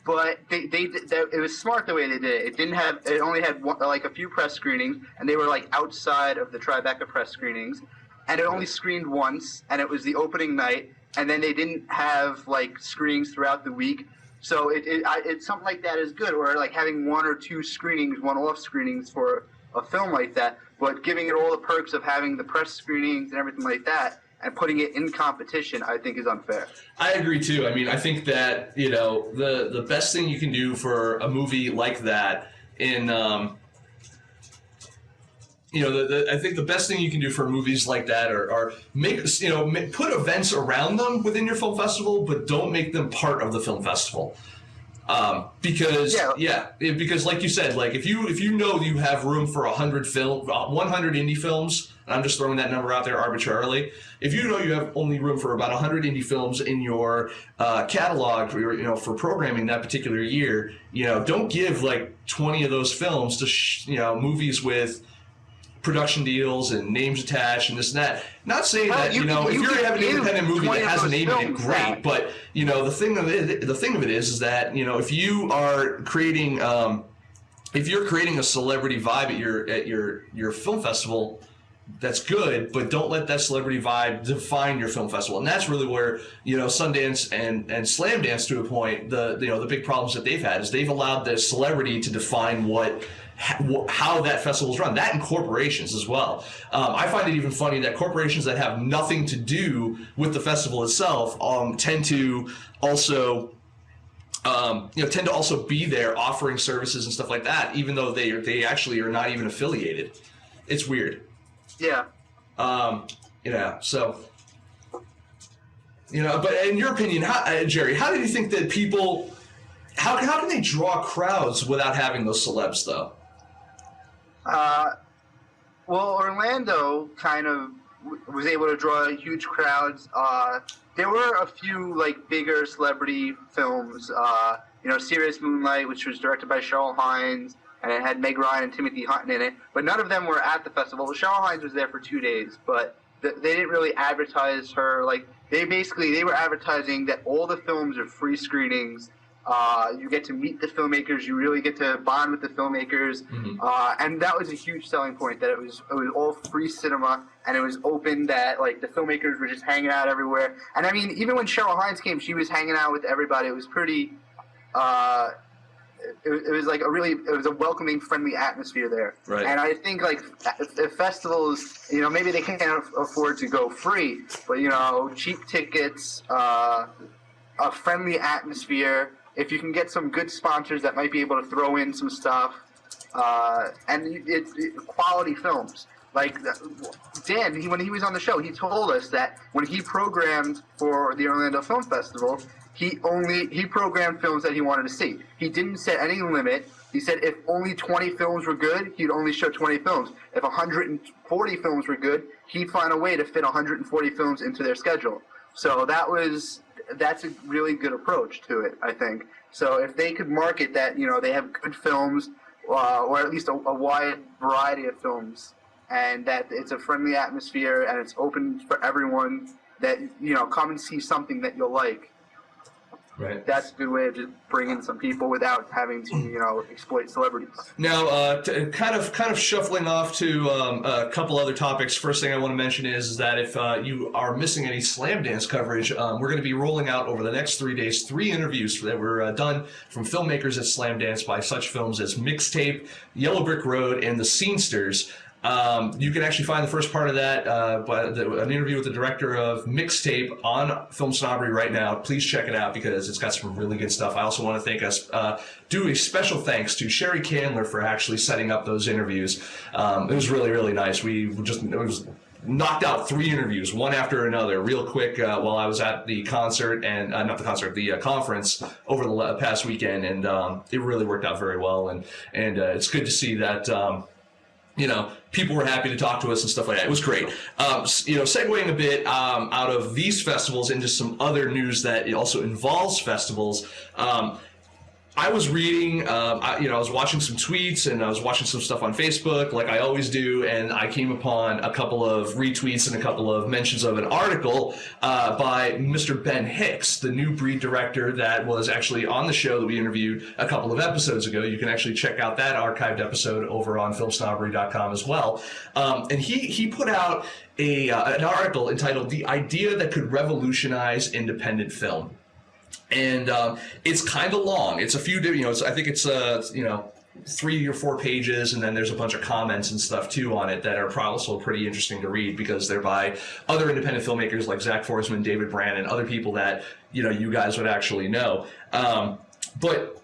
But it was smart the way they did it. It only had a few press screenings, and they were like outside of the Tribeca press screenings, and it only screened once, and it was the opening night, and then they didn't have like screenings throughout the week. So it's something like that is good, or like having one or two screenings, one-off screenings for a film like that, but giving it all the perks of having the press screenings and everything like that. And putting it in competition, I think, is unfair. I agree, too. I mean, I think that, the best thing you can do for a movie like that I think the best thing you can do for movies like that are put events around them within your film festival, but don't make them part of the film festival. Because like you said, like if you know you have room for 100 indie films, and I'm just throwing that number out there arbitrarily. If you know you have only room for about 100 indie films in your catalog for programming that particular year, don't give like 20 of those films to movies with production deals and names attached and this and that. Not saying that if you're having an independent movie that has a name in it, great. But the thing of it is that if you are creating if you're creating a celebrity vibe at your film festival, that's good, but don't let that celebrity vibe define your film festival. And that's really where Sundance and Slamdance, to a point, the big problems that they've had is they've allowed the celebrity to define how that festival is run. That and corporations as well. I find it even funny that corporations that have nothing to do with the festival itself tend to also be there offering services and stuff like that, even though they actually are not even affiliated. It's weird. Yeah. So, but in your opinion, Jerry, how do you think that people, how can they draw crowds without having those celebs, though? Well, Orlando kind of was able to draw huge crowds. There were a few like bigger celebrity films. Serious Moonlight, which was directed by Cheryl Hines, and it had Meg Ryan and Timothy Hutton in it. But none of them were at the festival. Cheryl Hines was there for 2 days, but they didn't really advertise her. Like they were advertising that all the films are free screenings. You get to meet the filmmakers. You really get to bond with the filmmakers, and that was a huge selling point. That it was all free cinema, and it was open. That like the filmmakers were just hanging out everywhere. And I mean, even when Cheryl Hines came, she was hanging out with everybody. It was pretty. It was like it was a welcoming, friendly atmosphere there. Right. And I think like if festivals, maybe they can't afford to go free, but cheap tickets, a friendly atmosphere. If you can get some good sponsors that might be able to throw in some stuff, and quality films. Like Dan, when he was on the show, he told us that when he programmed for the Orlando Film Festival, he programmed films that he wanted to see. He didn't set any limit. He said if only 20 films were good, he'd only show 20 films. If 140 films were good, he'd find a way to fit 140 films into their schedule. So that's a really good approach to it, I think. So if they could market that, they have good films, or at least a wide variety of films, and that it's a friendly atmosphere and it's open for everyone, that, come and see something that you'll like. Right. That's a good way of just bringing some people without having to, exploit celebrities. Now, kind of shuffling off to a couple other topics. First thing I want to mention is that if you are missing any Slam Dance coverage, we're going to be rolling out over the next 3 days 3 interviews that were done from filmmakers at Slam Dance by such films as Mixtape, Yellow Brick Road, and The Scenesters. You can actually find the first part of that an interview with the director of Mixtape on Film Snobbery right now. Please check it out because it's got some really good stuff. I also want to do a special thanks to Sherry Candler for actually setting up those interviews. It was really, really nice. It was knocked out 3 interviews, one after another, real quick while I was at the concert, and the conference over the past weekend, and it really worked out very well. And it's good to see that. People were happy to talk to us and stuff like that. It was great. Segueing a bit out of these festivals into some other news that also involves festivals. I was reading, I was watching some tweets and I was watching some stuff on Facebook like I always do, and I came upon a couple of retweets and a couple of mentions of an article by Mr. Ben Hicks, the New Breed director that was actually on the show that we interviewed a couple of episodes ago. You can actually check out that archived episode over on filmsnobbery.com as well. And he put out an article entitled "The Idea That Could Revolutionize Independent Film." And it's kind of long. It's a few, I think it's 3 or 4 pages, and then there's a bunch of comments and stuff too on it that are also pretty interesting to read because they're by other independent filmmakers like Zach Forsman, David Brand, and other people that you guys would actually know. But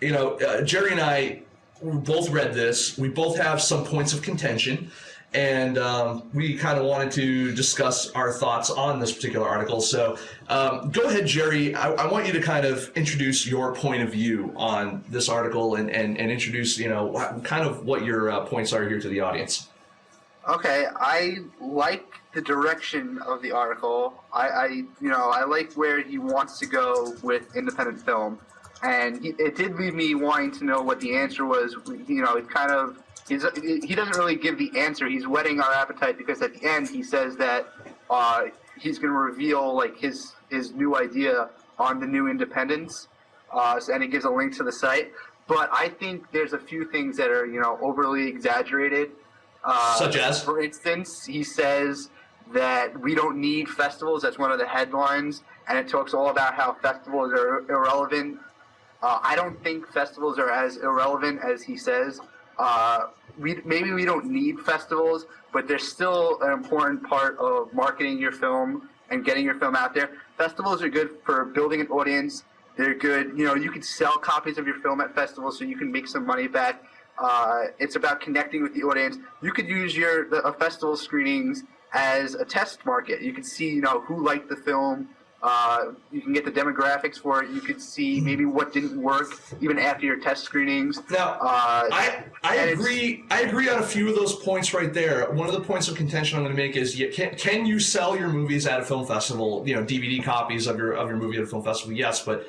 Jerry and I both read this. We both have some points of contention. And we kind of wanted to discuss our thoughts on this particular article. So go ahead, Jerry. I want you to kind of introduce your point of view on this article and introduce, kind of what your points are here to the audience. Okay, I like the direction of the article. I like where he wants to go with independent film. And it did leave me wanting to know what the answer was. It kind of... He doesn't really give the answer. He's whetting our appetite because at the end he says that he's going to reveal like his new idea on the new independents, and he gives a link to the site. But I think there's a few things that are overly exaggerated. Such as, for instance, he says that we don't need festivals. That's one of the headlines, and it talks all about how festivals are irrelevant. I don't think festivals are as irrelevant as he says. Maybe we don't need festivals, but they're still an important part of marketing your film and getting your film out there. Festivals are good for building an audience. They're good. You can sell copies of your film at festivals so you can make some money back. It's about connecting with the audience. You could use the festival screenings as a test market. You could see, who liked the film. You can get the demographics for it. You could see maybe what didn't work even after your test screenings. Now, I agree on a few of those points right there. One of the points of contention I'm going to make is can you sell your movies at a film festival? DVD copies of your movie at a film festival. Yes, but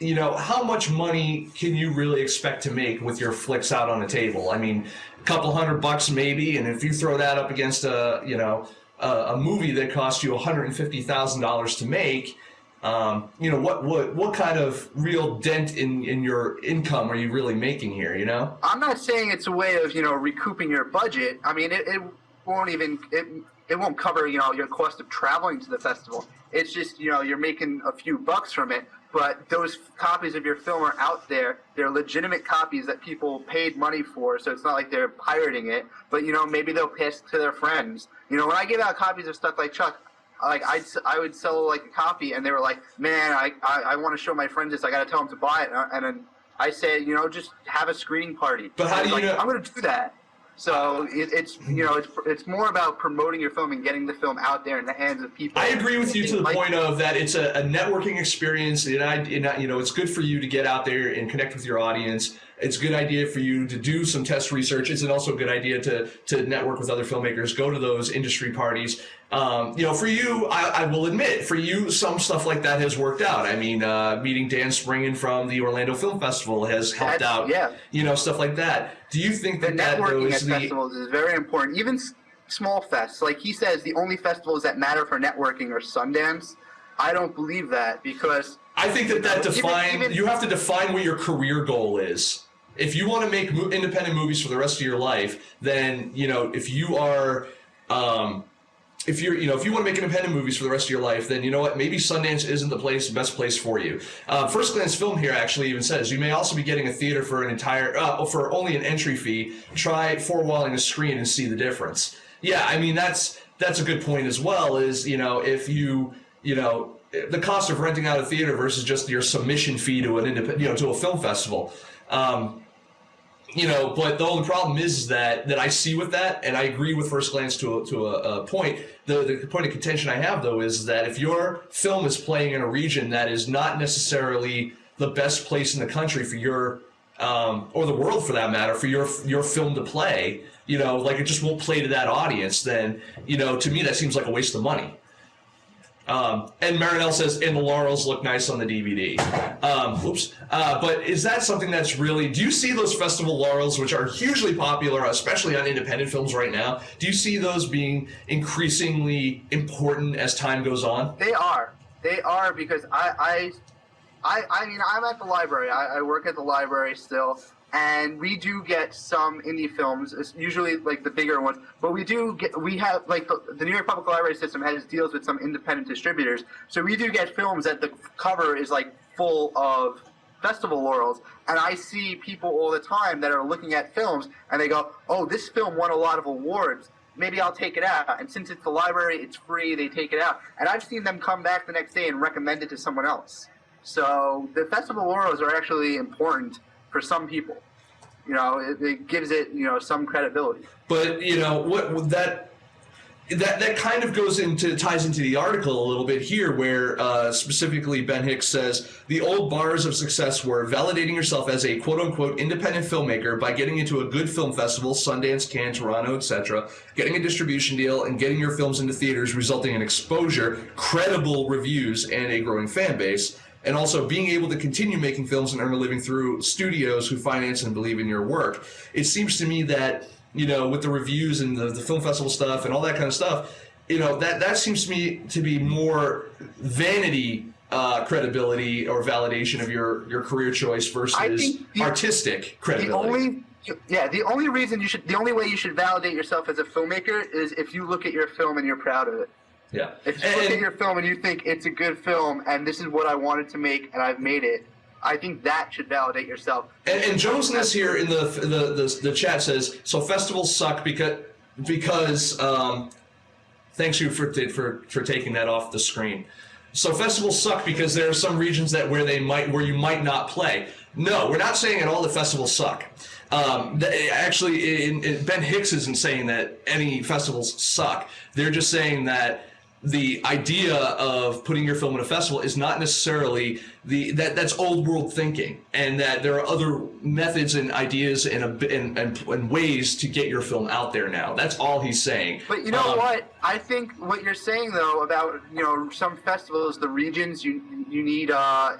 how much money can you really expect to make with your flicks out on a table? I mean, a couple $100 maybe, and if you throw that up against a movie that cost you $150,000 to make, what kind of real dent in your income are you really making here? I'm not saying it's a way of recouping your budget. I mean, it won't cover your cost of traveling to the festival. It's just you're making a few bucks from it. But those copies of your film are out there. They're legitimate copies that people paid money for, so it's not like they're pirating it. But, maybe they'll pass it to their friends. When I give out copies of stuff like Chuck, I would sell like a copy, and they were like, man, I want to show my friends this. I got to tell them to buy it. And then I say, just have a screening party. But how do you know? I'm going to do that. So it's more about promoting your film and getting the film out there in the hands of people. I agree with you to the point of that it's a networking experience, and it's good for you to get out there and connect with your audience. It's a good idea for you to do some test research. It's also a good idea to network with other filmmakers, go to those industry parties. For you, I will admit, for you, some stuff like that has worked out. I mean, meeting Dan Springen from the Orlando Film Festival has helped out. Yeah. Stuff like that. Do you think that networking at festivals is very important? Even small fests, like he says, the only festivals that matter for networking are Sundance. I don't believe that, because I think you have to define what your career goal is. If you want to make independent movies for the rest of your life, then if you are if you want to make independent movies for the rest of your life, then you know what, maybe Sundance isn't the best place for you. First Glance Film here actually even says you may also be getting a theater for for only an entry fee. Try four-walling a screen and see the difference. Yeah, I mean that's a good point as well. Is if the cost of renting out a theater versus just your submission fee to to a film festival. But the only problem is that I see with that, and I agree with First Glance to a point. The point of contention I have, though, is that if your film is playing in a region that is not necessarily the best place in the country for your, or the world for that matter, for your film to play, it just won't play to that audience, then, to me that seems like a waste of money. And Marinelle says, and the laurels look nice on the DVD. But is that something that's really, do you see those festival laurels, which are hugely popular, especially on independent films right now, do you see those being increasingly important as time goes on? They are, because I mean, I'm at the library. I work at the library still. And we do get some indie films, it's usually like the bigger ones, but we have like the New York Public Library system has deals with some independent distributors. So we do get films that the cover is like full of festival laurels. And I see people all the time that are looking at films and they go, oh, this film won a lot of awards. Maybe I'll take it out. And since it's the library, it's free, they take it out. And I've seen them come back the next day and recommend it to someone else. So the festival laurels are actually important for some people. It gives it, some credibility. But, that kind of ties into the article a little bit here, where specifically Ben Hicks says the old bars of success were validating yourself as a quote-unquote independent filmmaker by getting into a good film festival, Sundance, Cannes, Toronto, etc., getting a distribution deal, and getting your films into theaters, resulting in exposure, credible reviews, and a growing fan base. And also being able to continue making films and earn a living through studios who finance and believe in your work. It seems to me that, with the reviews and the film festival stuff and all that kind of stuff, that seems to me to be more vanity credibility or validation of your career choice versus artistic credibility. The only way you should validate yourself as a filmmaker is if you look at your film and you're proud of it. Yeah. If you look at your film and you think it's a good film and this is what I wanted to make and I've made it, I think that should validate yourself. And Jonesness here in the chat says, so festivals suck because thanks you for taking that off the screen. So festivals suck because there are some regions where you might not play. No, we're not saying at all that festivals suck. Actually, Ben Hicks isn't saying that any festivals suck. They're just saying that the idea of putting your film in a festival is not necessarily that's old world thinking, and that there are other methods and ideas and ways to get your film out there now. That's all he's saying. But you know what? I think what you're saying though about some festivals, the regions you need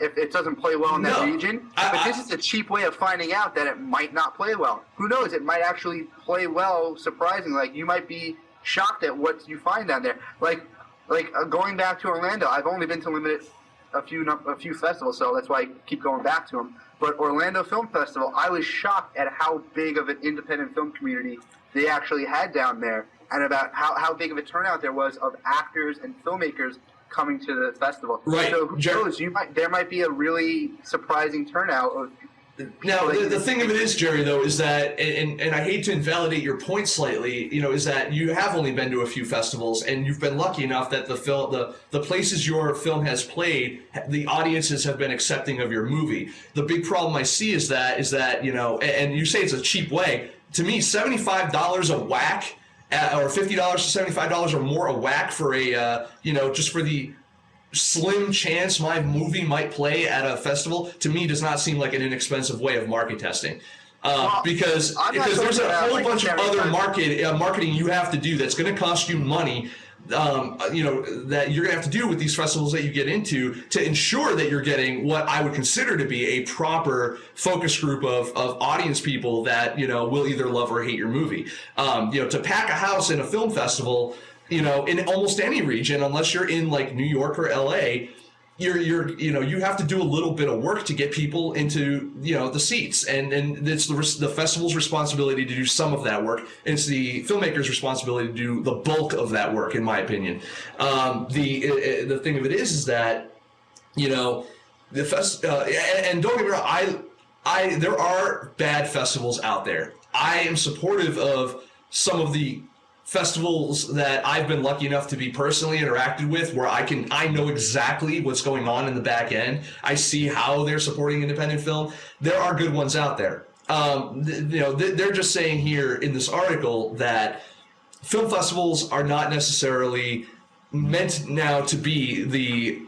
if it doesn't play well in that region. But this is a cheap way of finding out that it might not play well. Who knows? It might actually play well. Surprisingly, like you might be shocked at what you find down there. Like going back to Orlando, I've only been to a few festivals, so that's why I keep going back to them. But Orlando Film Festival, I was shocked at how big of an independent film community they actually had down there, and about how big of a turnout there was of actors and filmmakers coming to the festival. Right. So who knows? There might be a really surprising turnout of. Now, the thing of it is, Jerry, though, is that, and I hate to invalidate your point slightly, is that you have only been to a few festivals, and you've been lucky enough that the places your film has played, the audiences have been accepting of your movie. The big problem I see is that and you say it's a cheap way. to me, $75 a whack, or $50 to $75 or more a whack for a, just for the slim chance my movie might play at a festival, to me does not seem like an inexpensive way of market testing. Because there's a whole bunch of other marketing you have to do that's going to cost you money, that you're going to have to do with these festivals that you get into to ensure that you're getting what I would consider to be a proper focus group of audience people that, will either love or hate your movie. To pack a house in a film festival, in almost any region, unless you're in like New York or LA, you have to do a little bit of work to get people into the seats, and it's the festival's responsibility to do some of that work. It's the filmmaker's responsibility to do the bulk of that work, in my opinion. The thing of it is that and don't get me wrong, there are bad festivals out there. I am supportive of some of the festivals that I've been lucky enough to be personally interacted with, where I know exactly what's going on in the back end. I see how they're supporting independent film. There are good ones out there. They're just saying here in this article that film festivals are not necessarily meant now to be the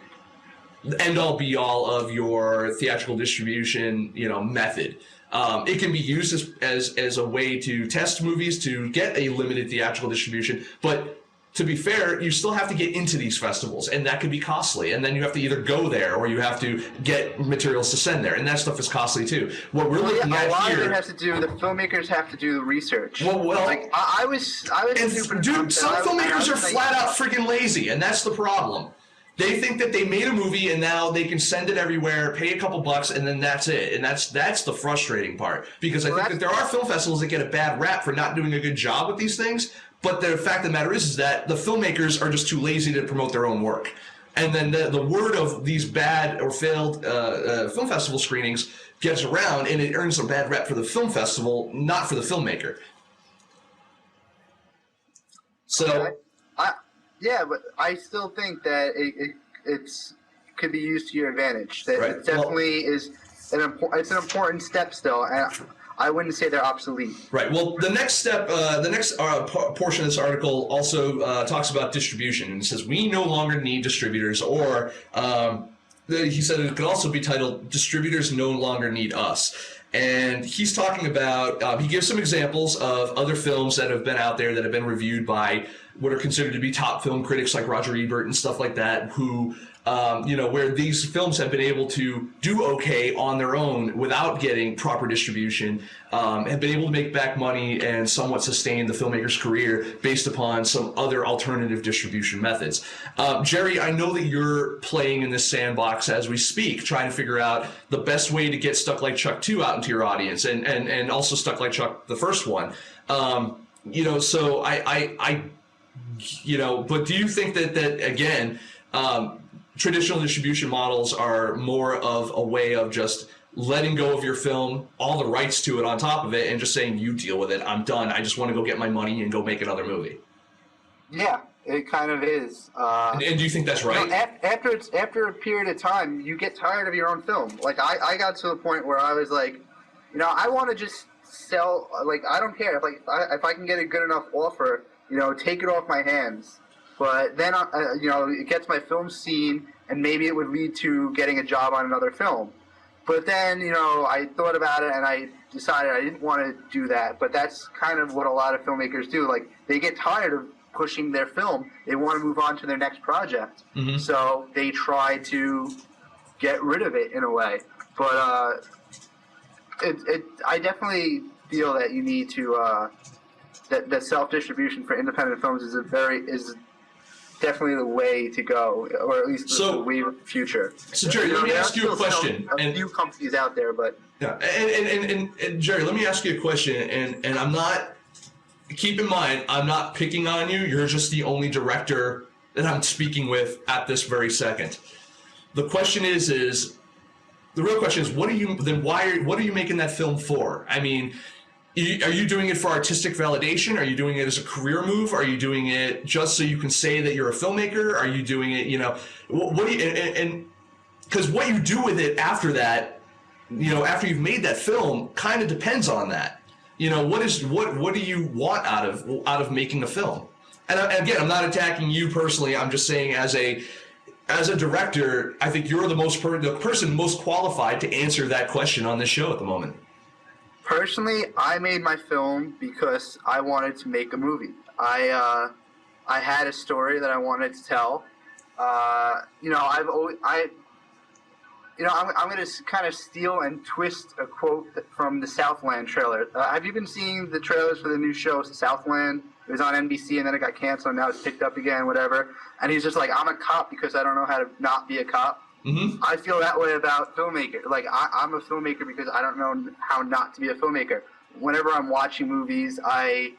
end-all be-all of your theatrical distribution, method. It can be used as a way to test movies to get a limited theatrical distribution, but to be fair, you still have to get into these festivals, and that can be costly. And then you have to either go there or you have to get materials to send there, and that stuff is costly too. What we're looking at a lot here, of it has to do. The filmmakers have to do the research. Well, like I was. Dude, some filmmakers are flat out freaking lazy, and that's the problem. They think that they made a movie and now they can send it everywhere, pay a couple bucks, and then that's it. And that's the frustrating part. Because I think that there are film festivals that get a bad rap for not doing a good job with these things. But the fact of the matter is that the filmmakers are just too lazy to promote their own work. And then the word of these bad or failed film festival screenings gets around, and it earns a bad rep for the film festival, not for the filmmaker. So... Yeah, but I still think that it's could be used to your advantage. That it definitely is it's an important step still, and I wouldn't say they're obsolete. Right. Well, the next step, portion of this article also talks about distribution, and it says we no longer need distributors, or he said it could also be titled "Distributors No Longer Need Us." And he's talking about, he gives some examples of other films that have been out there that have been reviewed by what are considered to be top film critics like Roger Ebert and stuff like that, who, where these films have been able to do okay on their own without getting proper distribution, have been able to make back money and somewhat sustain the filmmaker's career based upon some other alternative distribution methods. Jerry, I know that you're playing in this sandbox as we speak, trying to figure out the best way to get Stuck Like Chuck 2 out into your audience, and also Stuck Like Chuck, the first one. So but do you think that again, traditional distribution models are more of a way of just letting go of your film, all the rights to it on top of it, and just saying, you deal with it, I'm done, I just want to go get my money and go make another movie? Yeah, it kind of is. And do you think that's right? After a period of time, you get tired of your own film. Like, I got to a point where I was like, I want to just sell, like, I don't care. If I can get a good enough offer, take it off my hands. But then, it gets my film seen, and maybe it would lead to getting a job on another film. But then, I thought about it, and I decided I didn't want to do that. But that's kind of what a lot of filmmakers do. Like, they get tired of pushing their film. They want to move on to their next project. Mm-hmm. So they try to get rid of it in a way. But I definitely feel that you need to... that self-distribution for independent films is definitely the way to go, or at least the way of the future. So Jerry, let me ask you a question. A few companies out there, but yeah, and Jerry, let me ask you a question. And I'm not. Keep in mind, I'm not picking on you. You're just the only director that I'm speaking with at this very second. The question is the real question is, what are you making that film for? I mean. Are you doing it for artistic validation? Are you doing it as a career move? Are you doing it just so you can say that you're a filmmaker? Are you doing it, what do you, and because what you do with it after that, after you've made that film kind of depends on that. You know, what do you want out of making a film? And again, I'm not attacking you personally. I'm just saying as a director, I think you're the person most qualified to answer that question on this show at the moment. Personally, I made my film because I wanted to make a movie. I had a story that I wanted to tell. You know, I'm going to kind of steal and twist a quote from the Southland trailer. Have you been seeing the trailers for the new show, Southland? It was on NBC, and then it got canceled, and now it's picked up again, whatever. And he's just like, I'm a cop because I don't know how to not be a cop. Mm-hmm. I feel that way about filmmaker. Like, I'm a filmmaker because I don't know how not to be a filmmaker. Whenever I'm watching movies, I,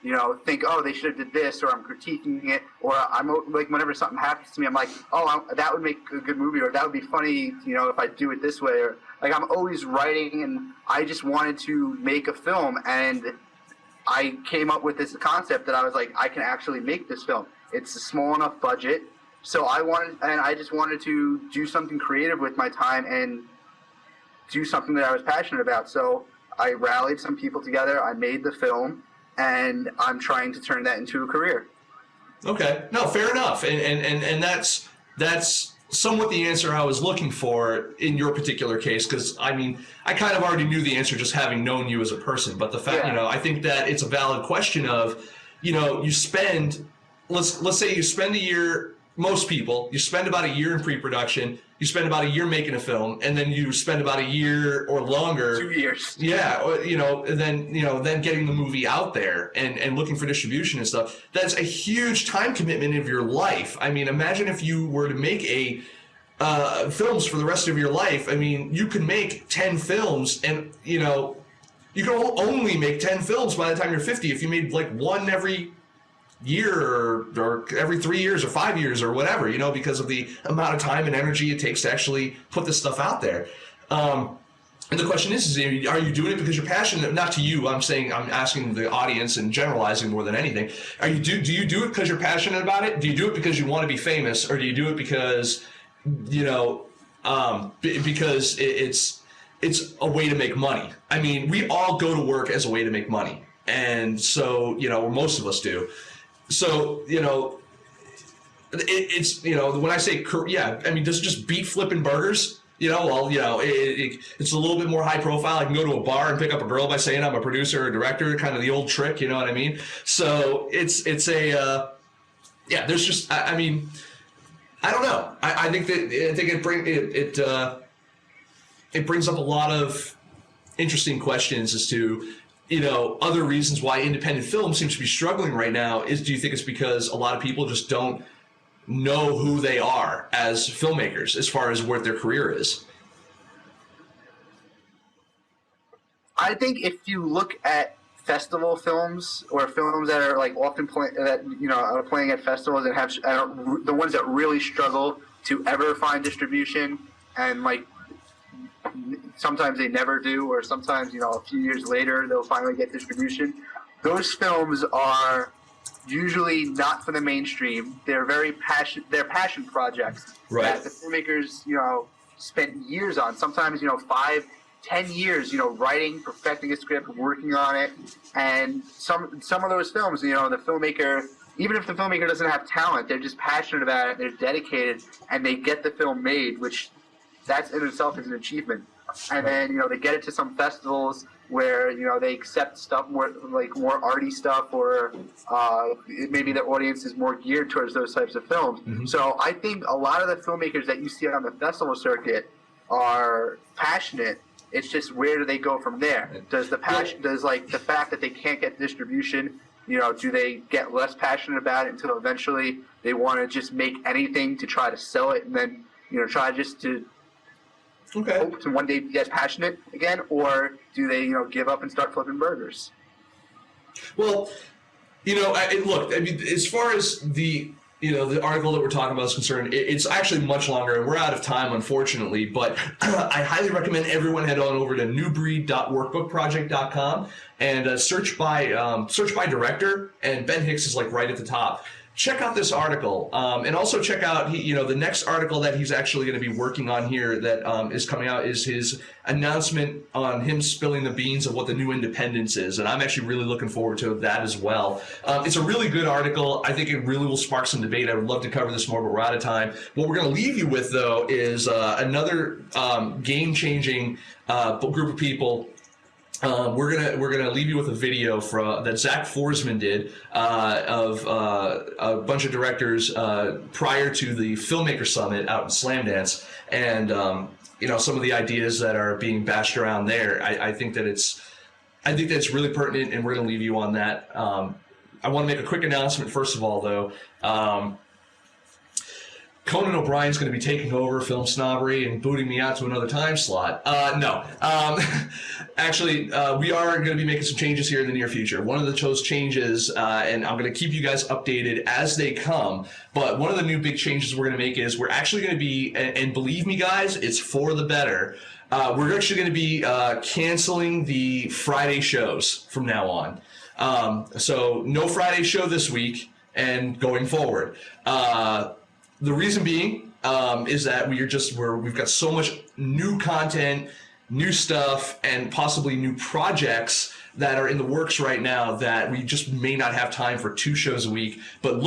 you know, think, oh, they should have did this, or I'm critiquing it, or I'm like, whenever something happens to me, I'm like, oh, that would make a good movie, or that would be funny, you know, if I do it this way, or like I'm always writing, and I just wanted to make a film, and I came up with this concept that I was like, I can actually make this film. It's a small enough budget, so I just wanted to do something creative with my time and do something that I was passionate about. So I rallied some people together, I made the film, and I'm trying to turn that into a career. Okay, no, fair enough, and that's somewhat the answer I was looking for in your particular case, because I mean, I kind of already knew the answer just having known you as a person, but the fact, you know, I think that it's a valid question of, you know, you spend, let's say you spend a year, most people, you spend about a year in pre-production, you spend about a year making a film, and then you spend about a year or longer. 2 years. Yeah, you know, and then getting the movie out there and looking for distribution and stuff. That's a huge time commitment of your life. I mean, imagine if you were to make films for the rest of your life. I mean, you could make 10 films, and you know, you can only make 10 films by the time you're 50 if you made like one every year or every 3 years or 5 years or whatever, you know, because of the amount of time and energy it takes to actually put this stuff out there. And the question is are you doing it because you're passionate? Not to you, I'm asking the audience and generalizing more than anything. Do you do it because you're passionate about it? Do you do it because you want to be famous, or do you do it because, you know, because it's a way to make money? I mean, we all go to work as a way to make money, and so, you know, most of us do. So, you know, it's, you know, when I say, yeah, I mean, does it just beat flipping burgers? You know, well, you know, it's a little bit more high profile. I can go to a bar and pick up a girl by saying I'm a producer or a director, kind of the old trick, you know what I mean? So it's a, yeah, there's just, I mean, I don't know. I think it brings up a lot of interesting questions as to, you know, other reasons why independent film seems to be struggling right now. Do you think it's because a lot of people just don't know who they are as filmmakers as far as what their career is? I think if you look at festival films, or films that are like often are playing at festivals and have the ones that really struggle to ever find distribution, and like sometimes they never do, or sometimes, you know, a few years later they'll finally get distribution. Those films are usually not for the mainstream. They're they're passion projects, right, that the filmmakers, you know, spent years on. Sometimes, you know, 5-10 years, you know, writing, perfecting a script, working on it. And some of those films, you know, the filmmaker, even if the filmmaker doesn't have talent, they're just passionate about it, they're dedicated, and they get the film made, which that's in itself is an achievement. And then, you know, they get it to some festivals where, you know, they accept stuff more arty stuff, or maybe the audience is more geared towards those types of films. Mm-hmm. So I think a lot of the filmmakers that you see on the festival circuit are passionate. It's just, where do they go from there? Does the fact that they can't get distribution, you know, do they get less passionate about it until eventually they want to just make anything to try to sell it, and then, you know, try just to hope to one day get passionate again? Or do they, you know, give up and start flipping burgers? Well, you know, look, I mean, as far as the, you know, the article that we're talking about is concerned, it's actually much longer, and we're out of time, unfortunately, but I highly recommend everyone head on over to newbreed.workbookproject.com and search by director, and Ben Hicks is like right at the top. check out this article, and also check out the next article that he's actually going to be working on here that is coming out is his announcement on him spilling the beans of what the new independence is, and I'm actually really looking forward to that as well. It's a really good article. I think it really will spark some debate. I would love to cover this more, but we're out of time. What we're going to leave you with, though, is another game-changing group of people. We're gonna leave you with a video that Zach Forsman did of a bunch of directors prior to the Filmmaker Summit out in Slamdance, and some of the ideas that are being bashed around there. I think that it's really pertinent, and we're gonna leave you on that. I want to make a quick announcement first of all, though. Conan O'Brien's going to be taking over Film Snobbery and booting me out to another time slot. No. Actually, we are going to be making some changes here in the near future. One of those changes, and I'm going to keep you guys updated as they come, but one of the new big changes we're going to make is we're actually going to be, and believe me guys, it's for the better, we're actually going to be canceling the Friday shows from now on. So no Friday show this week and going forward. The reason being is that we've got so much new content, new stuff, and possibly new projects that are in the works right now that we just may not have time for 2 shows a week. But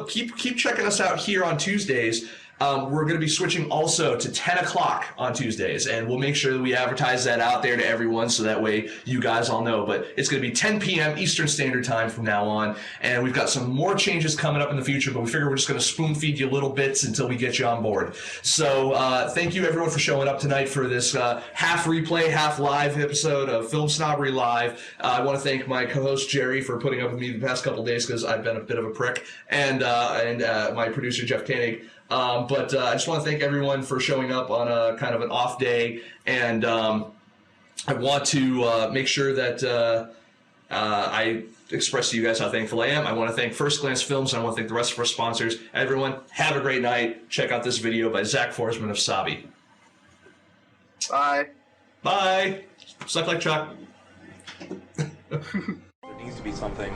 keep checking us out here on Tuesdays. We're going to be switching also to 10 o'clock on Tuesdays, and we'll make sure that we advertise that out there to everyone so that way you guys all know. But it's going to be 10 p.m. Eastern Standard Time from now on, and we've got some more changes coming up in the future, but we figure we're just going to spoon feed you little bits until we get you on board. So thank you everyone for showing up tonight for this half replay, half live episode of Film Snobbery Live. I want to thank my co-host Jerry for putting up with me the past couple days because I've been a bit of a prick, and my producer Jeff Koenig. But I just want to thank everyone for showing up on a kind of an off day, and I want to make sure that I express to you guys how thankful I am. I want to thank First Glance Films, and I want to thank the rest of our sponsors. Everyone, have a great night. Check out this video by Zach Forsman of Sabi. Bye. Bye. Suck like Chuck. There needs to be something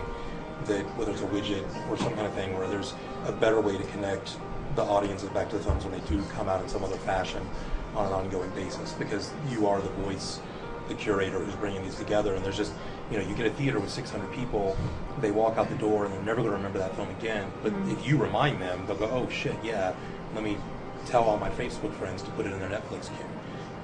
that, whether it's a widget or some kind of thing, where there's a better way to connect the audiences back to the films when they do come out in some other fashion on an ongoing basis, because you are the voice, the curator who's bringing these together. And there's just, you get a theater with 600 people, they walk out the door and they're never going to remember that film again. But if you remind them, they'll go, oh shit, yeah, let me tell all my Facebook friends to put it in their Netflix queue.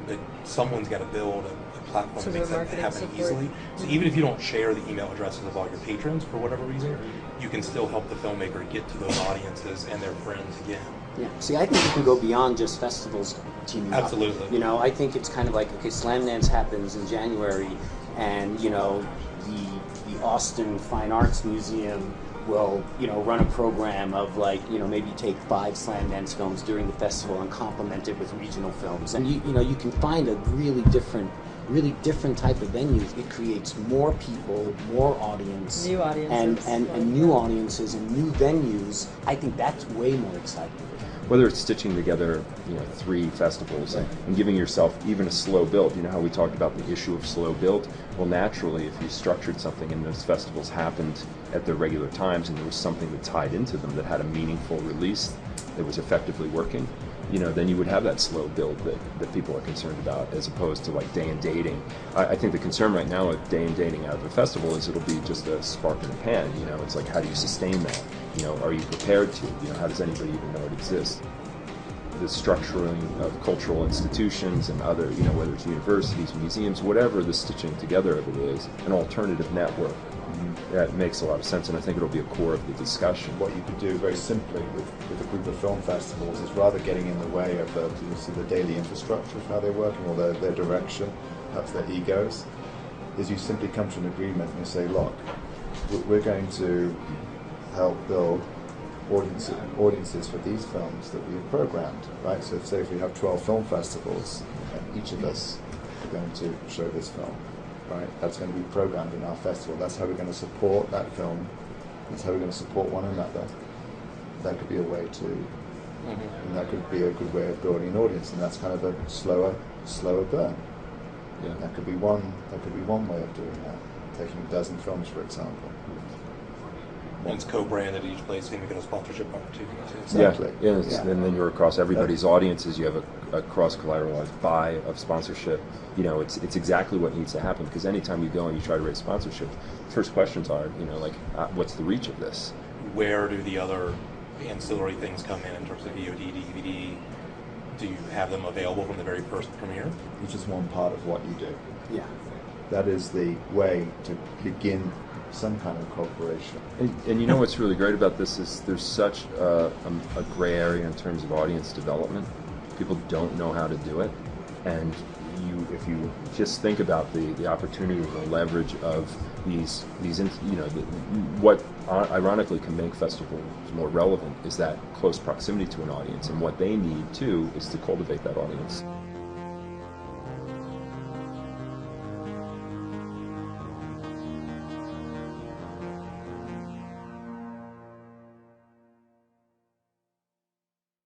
But someone's got to build a platform that makes that happen easily. So even if you don't share the email addresses of all your patrons for whatever reason, you can still help the filmmaker get to those audiences and their friends again. Yeah. See, I think you can go beyond just festivals teaming up. Absolutely. I think it's kind of like, okay, Slamdance happens in January, and the Austin Fine Arts Museum will run a program of maybe take 5 Slamdance films during the festival and complement it with regional films, and you can find a really different type of venues. It creates more people, more audience, new audiences, and new audiences and new venues. I think that's way more exciting. Whether it's stitching together, 3 festivals and giving yourself even a slow build. You know how we talked about the issue of slow build? Well, naturally, if you structured something and those festivals happened at their regular times and there was something that tied into them that had a meaningful release that was effectively working, then you would have that slow build that people are concerned about, as opposed to like day and dating. I think the concern right now with day and dating out of a festival is it'll be just a spark in the pan. It's like, how do you sustain that? Are you prepared to? How does anybody even know it exists? The structuring of cultural institutions and other, whether it's universities, museums, whatever the stitching together of it is, an alternative network. That makes a lot of sense, and I think it'll be a core of the discussion. What you could do very simply with a group of film festivals is, rather getting in the way of the daily infrastructure of how they're working, or their direction, perhaps their egos, is you simply come to an agreement and you say, look, we're going to help build audiences for these films that we have programmed, right? So say if we have 12 film festivals, and each of us are going to show this film, right? That's going to be programmed in our festival. That's how we're going to support that film. That's how we're going to support one another. That could be a way to, and that could be a good way of building an audience. And that's kind of a slower burn. Yeah. That could be one way of doing that. Taking a dozen films, for example. And it's co-branded at each place, so you get a sponsorship opportunity. Exactly. Yeah, and then you're across everybody's audiences. You have a cross-collateralized buy of sponsorship. You know, it's exactly what needs to happen, because anytime you go and you try to raise sponsorship, the first questions are, you know, like, what's the reach of this? Where do the other ancillary things come in terms of VOD, DVD? Do you have them available from the very first premiere? It's just one part of what you do. Yeah. That is the way to begin some kind of cooperation. And you know what's really great about this is there's such a gray area in terms of audience development. People don't know how to do it, and if you just think about the opportunity, the leverage of these you know, what ironically can make festivals more relevant is that close proximity to an audience, and what they need too is to cultivate that audience.